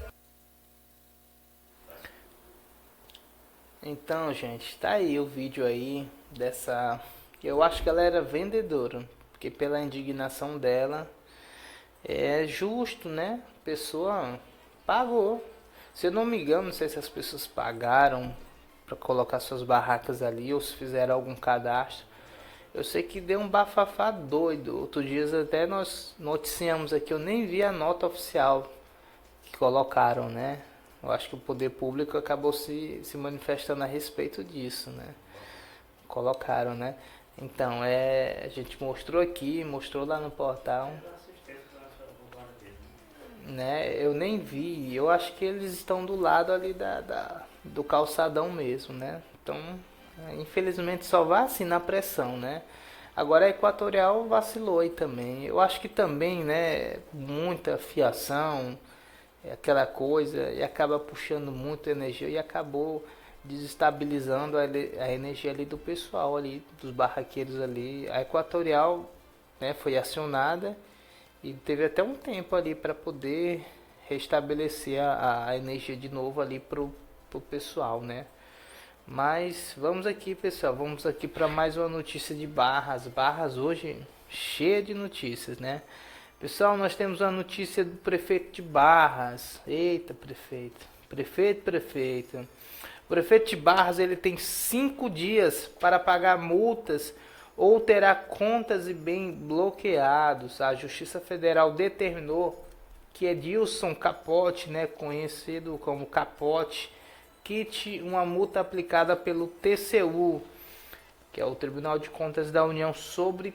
Então, gente, tá aí o vídeo aí dessa... Eu acho que ela era vendedora, porque pela indignação dela é justo, né? A pessoa pagou. Se eu não me engano, não sei se as pessoas pagaram para colocar suas barracas ali ou se fizeram algum cadastro. Eu sei que deu um bafafá doido. Outros dias até nós noticiamos aqui, eu nem vi a nota oficial que colocaram, né? Eu acho que o poder público acabou se manifestando a respeito disso, né? Colocaram, né? Então, a gente mostrou aqui, mostrou lá no portal, né? Eu nem vi, eu acho que eles estão do lado ali do calçadão mesmo, né? Então, infelizmente só vai assim na pressão, né? Agora a Equatorial vacilou aí também. Eu acho que também, né, muita fiação, aquela coisa, e acaba puxando muito energia e acabou desestabilizando a energia ali do pessoal ali, dos barraqueiros ali. A Equatorial, né, foi acionada e teve até um tempo ali para poder restabelecer a energia de novo ali pro pessoal, né? Mas vamos aqui, pessoal, vamos aqui para mais uma notícia de Barras. Barras hoje cheia de notícias, né? Pessoal, nós temos a notícia do prefeito de Barras. Eita, prefeito. O prefeito de Barras, ele tem 5 dias para pagar multas ou terá contas e bens bloqueados. A Justiça Federal determinou que Edilson Capote, né, conhecido como Capote, quite uma multa aplicada pelo TCU, que é o Tribunal de Contas da União, sob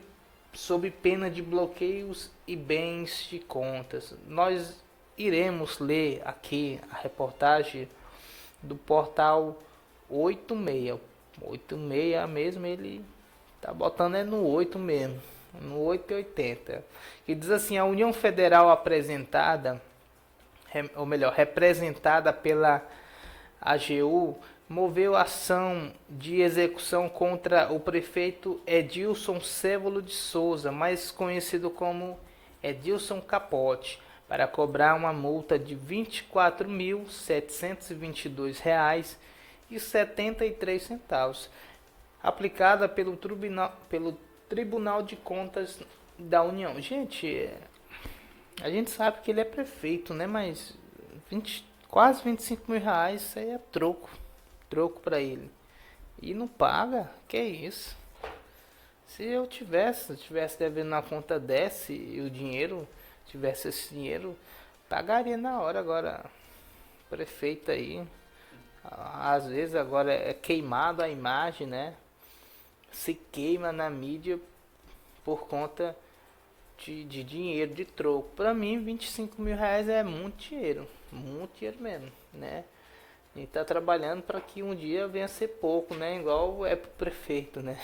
pena de bloqueios e bens de contas. Nós iremos ler aqui a reportagem do portal 86. 86 mesmo, ele tá botando no 8 mesmo, no 880. Que diz assim: a União Federal representada pela AGU, moveu ação de execução contra o prefeito Edilson Cévolo de Souza, mais conhecido como Edilson Capote, para cobrar uma multa de R$ 24.722,73, aplicada pelo Tribunal de Contas da União. Gente, a gente sabe que ele é prefeito, né? Mas quase R$ 25 mil, isso aí é troco para ele. E não paga? Que isso? Se eu tivesse devendo na conta desse e o dinheiro, tivesse esse dinheiro, pagaria na hora. Agora, prefeito aí, às vezes agora é queimado a imagem, né? Se queima na mídia por conta de dinheiro, de troco. Para mim, R$ 25 mil é muito dinheiro mesmo, né? A gente tá trabalhando para que um dia venha a ser pouco, né? Igual é pro prefeito, né?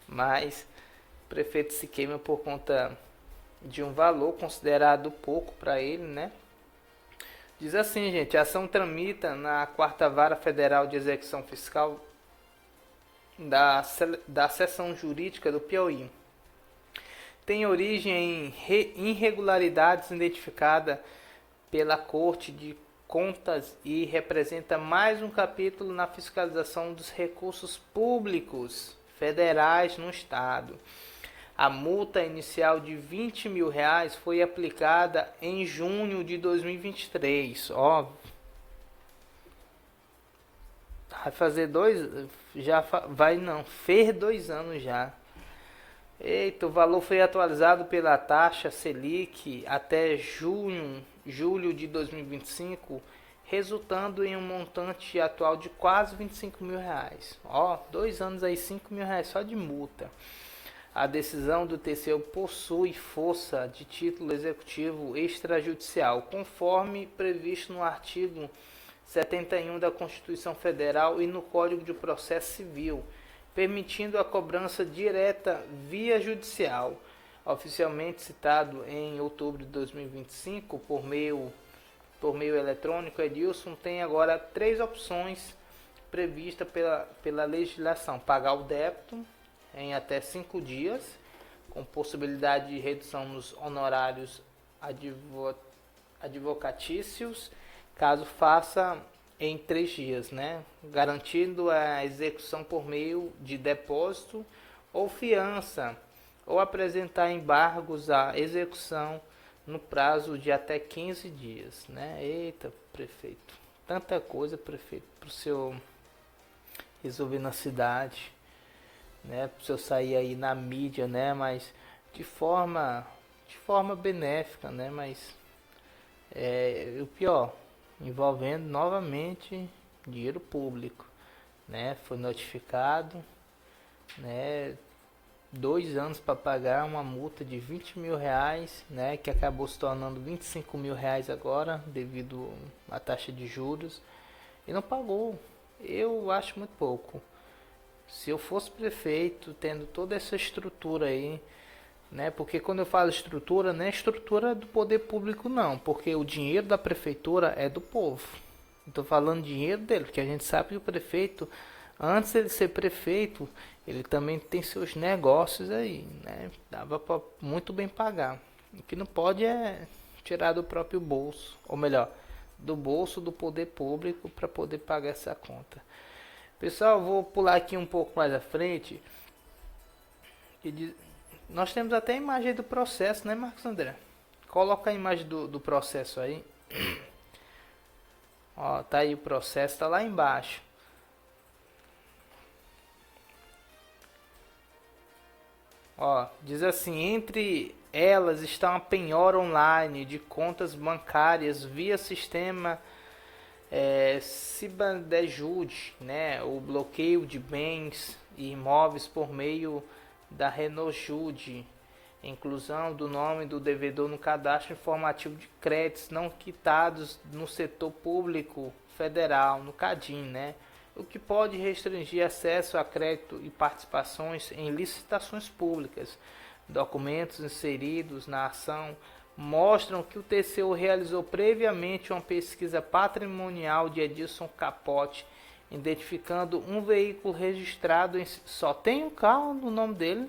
Mas o prefeito se queima por conta de um valor considerado pouco para ele, né? Diz assim, gente: a ação tramita na 4ª Vara Federal de Execução Fiscal da Seção Jurídica do Piauí. Tem origem em irregularidades identificadas pela Corte de Contas e representa mais um capítulo na fiscalização dos recursos públicos federais no Estado. A multa inicial de R$ 20 mil foi aplicada em junho de 2023. Ó, vai fazer fez 2 anos já. Eita, o valor foi atualizado pela taxa Selic até julho de 2025, resultando em um montante atual de quase R$ 25 mil. Ó, 2 anos aí, R$ 5 mil só de multa. A decisão do TCU possui força de título executivo extrajudicial, conforme previsto no artigo 71 da Constituição Federal e no Código de Processo Civil, permitindo a cobrança direta via judicial. oficialmente citado em outubro de 2025 por meio eletrônico, Edilson tem agora 3 opções previstas pela legislação: pagar o débito em até 5 dias, com possibilidade de redução nos honorários advocatícios, caso faça em 3 dias, né? Garantindo a execução por meio de depósito ou fiança, ou apresentar embargos à execução no prazo de até 15 dias, né? Eita, prefeito, tanta coisa, prefeito, para o senhor resolver na cidade, né? Para o senhor sair aí na mídia, né? Mas de forma benéfica, né? Mas o pior, envolvendo novamente dinheiro público, né? Foi notificado, né? 2 anos para pagar uma multa de 20 mil reais, né? Que acabou se tornando 25 mil reais agora, devido à taxa de juros, e não pagou. Eu acho muito pouco. Se eu fosse prefeito, tendo toda essa estrutura aí, né? Porque quando eu falo estrutura, não é estrutura do poder público não, porque o dinheiro da prefeitura é do povo. Estou falando dinheiro dele, porque a gente sabe que o prefeito, antes de ele ser prefeito, ele também tem seus negócios aí, né? Dava para muito bem pagar. O que não pode é tirar do próprio bolso, ou melhor, do bolso do poder público para poder pagar essa conta. Pessoal, vou pular aqui um pouco mais à frente. Nós temos até a imagem do processo, né, Marcos André? Coloca a imagem do processo aí. Ó, tá aí o processo, tá lá embaixo. Ó, diz assim: entre elas está uma penhora online de contas bancárias via sistema Cibandejud, né? O bloqueio de bens e imóveis por meio da Renojude, inclusão do nome do devedor no cadastro informativo de créditos não quitados no setor público federal, no CADIM, né? O que pode restringir acesso a crédito e participações em licitações públicas. Documentos inseridos na ação mostram que o TCU realizou previamente uma pesquisa patrimonial de Edilson Capote, identificando um veículo registrado em... Só tem um carro no nome dele.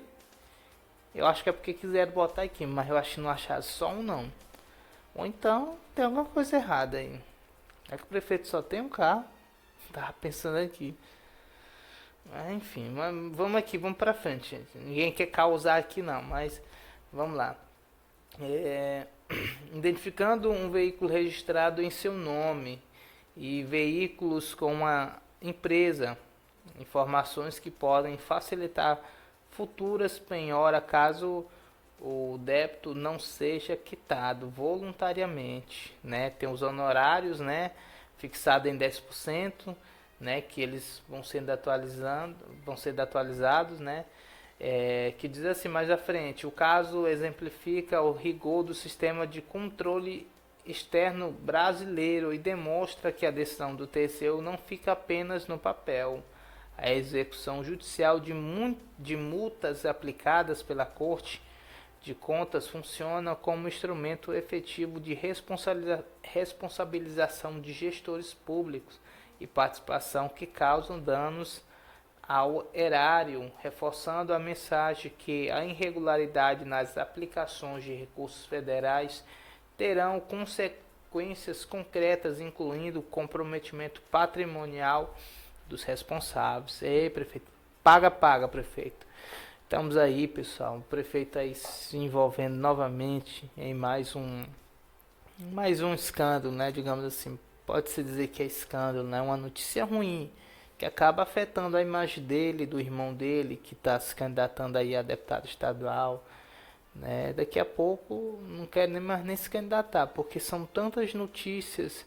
Eu acho que é porque quiseram botar aqui, mas eu acho que não acharam só um não. Ou então tem alguma coisa errada aí. É que o prefeito só tem um carro. Tava pensando aqui. Mas, enfim, vamos aqui, vamos pra frente, gente. Ninguém quer causar aqui não, mas vamos lá. Identificando um veículo registrado em seu nome e veículos com uma empresa, informações que podem facilitar futuras penhoras caso o débito não seja quitado voluntariamente, né? Tem os honorários, né, fixado em 10%, né, que eles vão sendo atualizados, né? Que diz assim mais à frente: o caso exemplifica o rigor do sistema de controle externo brasileiro e demonstra que a decisão do TCU não fica apenas no papel. A execução judicial de multas aplicadas pela Corte de Contas funciona como instrumento efetivo de responsabilização de gestores públicos e participação que causam danos ao erário, reforçando a mensagem que a irregularidade nas aplicações de recursos federais terão consequências concretas, incluindo o comprometimento patrimonial dos responsáveis. Ei, prefeito, paga, prefeito. Estamos aí, pessoal, o prefeito aí se envolvendo novamente em mais um escândalo, né? Digamos assim, pode-se dizer que é escândalo, né? Uma notícia ruim que acaba afetando a imagem dele, do irmão dele, que está se candidatando aí a deputado estadual, né? Daqui a pouco não quer nem se candidatar, porque são tantas notícias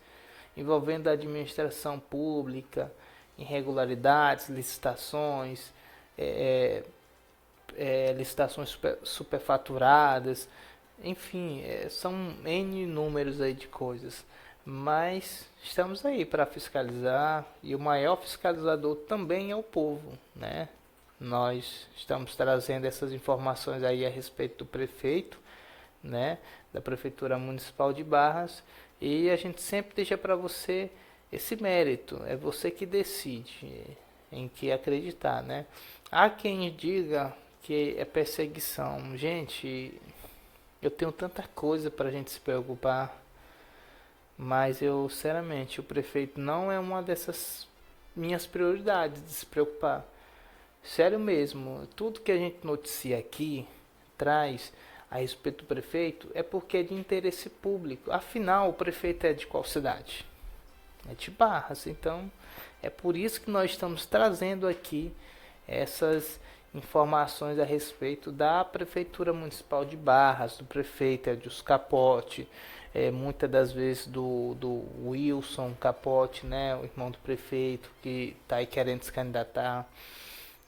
envolvendo a administração pública, irregularidades, licitações, licitações superfaturadas, enfim, são N números aí de coisas. Mas estamos aí para fiscalizar, e o maior fiscalizador também é o povo, né? nós estamos trazendo essas informações aí a respeito do prefeito, né, da Prefeitura Municipal de Barras, e a gente sempre deixa para você esse mérito, é você que decide em que acreditar, né? Há quem diga que é perseguição. Gente, eu tenho tanta coisa para a gente se preocupar, mas eu, sinceramente, o prefeito não é uma dessas minhas prioridades de se preocupar. Sério mesmo, tudo que a gente noticia aqui, traz a respeito do prefeito, é porque é de interesse público. Afinal, o prefeito é de qual cidade? É de Barras. Então, é por isso que nós estamos trazendo aqui essas informações a respeito da Prefeitura Municipal de Barras, do prefeito Edilson Capote, muitas das vezes do Wilson Capote, né, o irmão do prefeito, que está aí querendo se candidatar,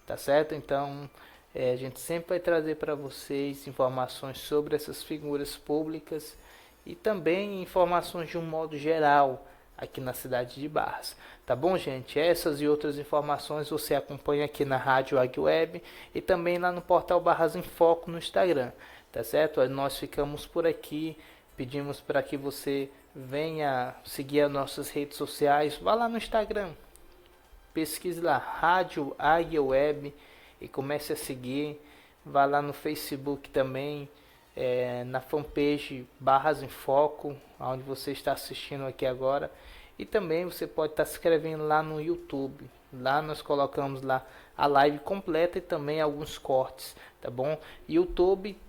tá certo? Então, a gente sempre vai trazer para vocês informações sobre essas figuras públicas e também informações de um modo geral aqui na cidade de Barras. Tá bom, gente? Essas e outras informações você acompanha aqui na Rádio Águia Web e também lá no portal Barras em Foco no Instagram, tá certo? Nós ficamos por aqui, pedimos para que você venha seguir as nossas redes sociais, vá lá no Instagram, pesquise lá Rádio Águia Web e comece a seguir. Vá lá no Facebook também, na fanpage Barras em Foco, onde você está assistindo aqui agora. E também você pode estar se inscrevendo lá no YouTube. Lá nós colocamos lá a live completa e também alguns cortes, tá bom? YouTube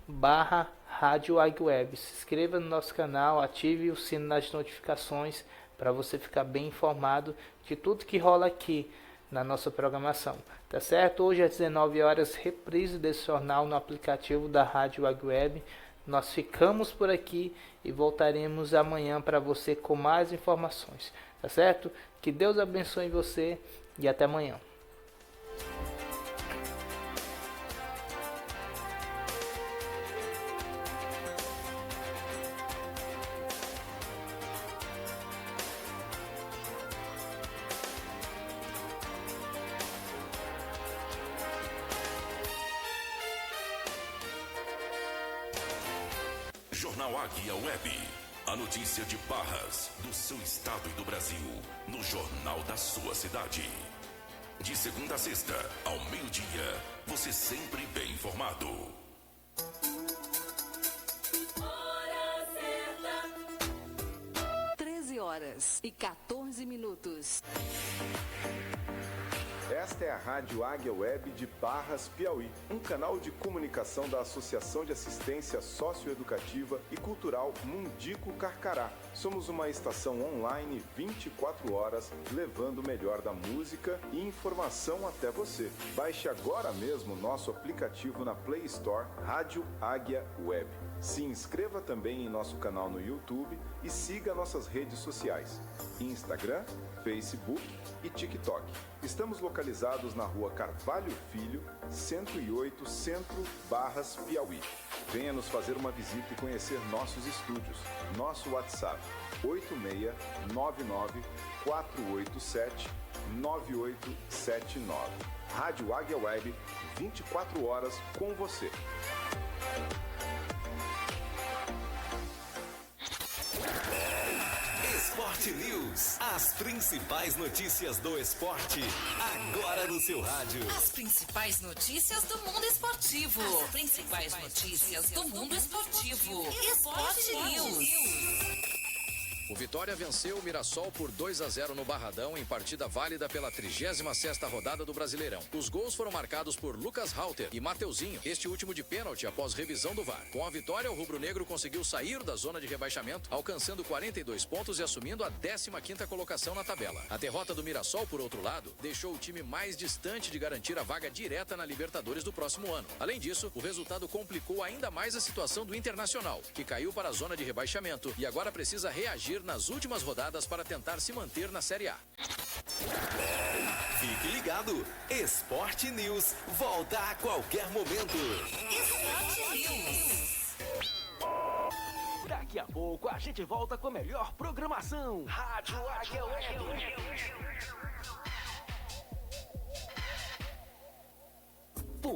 /Rádio Águia Web. Se inscreva no nosso canal, ative o sino das notificações para você ficar bem informado de tudo que rola aqui na nossa programação, tá certo? Hoje às 19 horas, reprise desse jornal no aplicativo da Rádio Águia Web. Nós ficamos por aqui e voltaremos amanhã para você com mais informações, tá certo? Que Deus abençoe você e até amanhã. Jornal Águia Web. A notícia de Barras, do seu estado e do Brasil, no jornal da sua cidade. De segunda a sexta, ao meio-dia, você sempre bem informado. Hora certa. 13h14. Esta é a Rádio Águia Web de Barras, Piauí, um canal de comunicação da Associação de Assistência Socioeducativa e Cultural Mundico Carcará. Somos uma estação online 24 horas, levando o melhor da música e informação até você. Baixe agora mesmo nosso aplicativo na Play Store Rádio Águia Web. Se inscreva também em nosso canal no YouTube e siga nossas redes sociais, Instagram, Facebook e TikTok. Estamos localizados na Rua Carvalho Filho, 108, Centro, Barras, Piauí. Venha nos fazer uma visita e conhecer nossos estúdios. Nosso WhatsApp, 86-487-9879. Rádio Águia Web, 24 horas com você. Esporte News. As principais notícias do esporte, agora no seu rádio. As principais notícias do mundo esportivo. As principais notícias do mundo esportivo. Esporte News. O Vitória venceu o Mirassol por 2-0 no Barradão em partida válida pela 36ª rodada do Brasileirão. Os gols foram marcados por Lucas Halter e Mateuzinho, este último de pênalti após revisão do VAR. Com a vitória, o rubro-negro conseguiu sair da zona de rebaixamento, alcançando 42 pontos e assumindo a 15ª colocação na tabela. A derrota do Mirassol, por outro lado, deixou o time mais distante de garantir a vaga direta na Libertadores do próximo ano. Além disso, o resultado complicou ainda mais a situação do Internacional, que caiu para a zona de rebaixamento e agora precisa reagir nas últimas rodadas para tentar se manter na Série A. Fique ligado, Esporte News volta a qualquer momento. Esporte News. Daqui a pouco a gente volta com a melhor programação. Rádio Águia Web.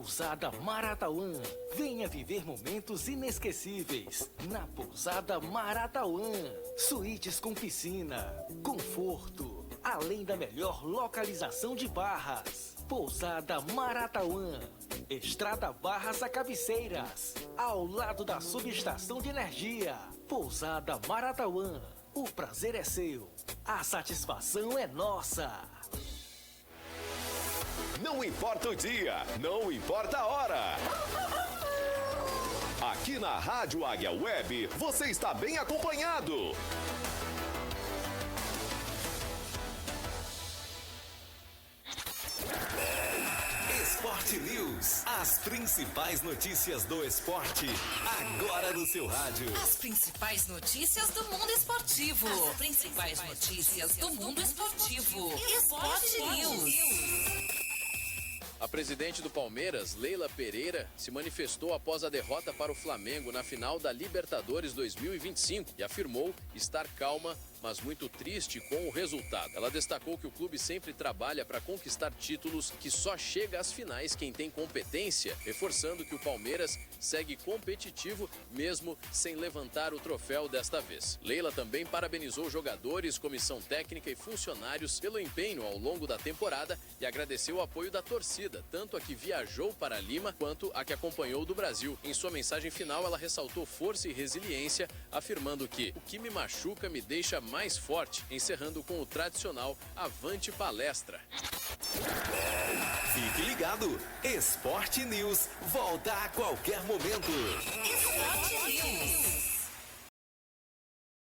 Pousada Maratauã. Venha viver momentos inesquecíveis na Pousada Maratauã. Suítes com piscina, conforto, além da melhor localização de Barras. Pousada Maratauã. Estrada Barras a Cabeceiras, ao lado da subestação de energia. Pousada Maratauã. O prazer é seu, a satisfação é nossa. Não importa o dia, não importa a hora. Aqui na Rádio Águia Web, você está bem acompanhado. Esporte News. As principais notícias do esporte, agora no seu rádio. As principais notícias do mundo esportivo. As principais notícias do mundo esportivo. Esporte News. A presidente do Palmeiras, Leila Pereira, se manifestou após a derrota para o Flamengo na final da Libertadores 2025 e afirmou estar calma, mas muito triste com o resultado. Ela destacou que o clube sempre trabalha para conquistar títulos, que só chega às finais quem tem competência, reforçando que o Palmeiras segue competitivo mesmo sem levantar o troféu desta vez. Leila também parabenizou jogadores, comissão técnica e funcionários pelo empenho ao longo da temporada e agradeceu o apoio da torcida, tanto a que viajou para Lima quanto a que acompanhou do Brasil. Em sua mensagem final, ela ressaltou força e resiliência, afirmando que o que me machuca me deixa mais forte, encerrando com o tradicional Avante Palestra. Fique ligado, Esporte News volta a qualquer momento. Esporte News.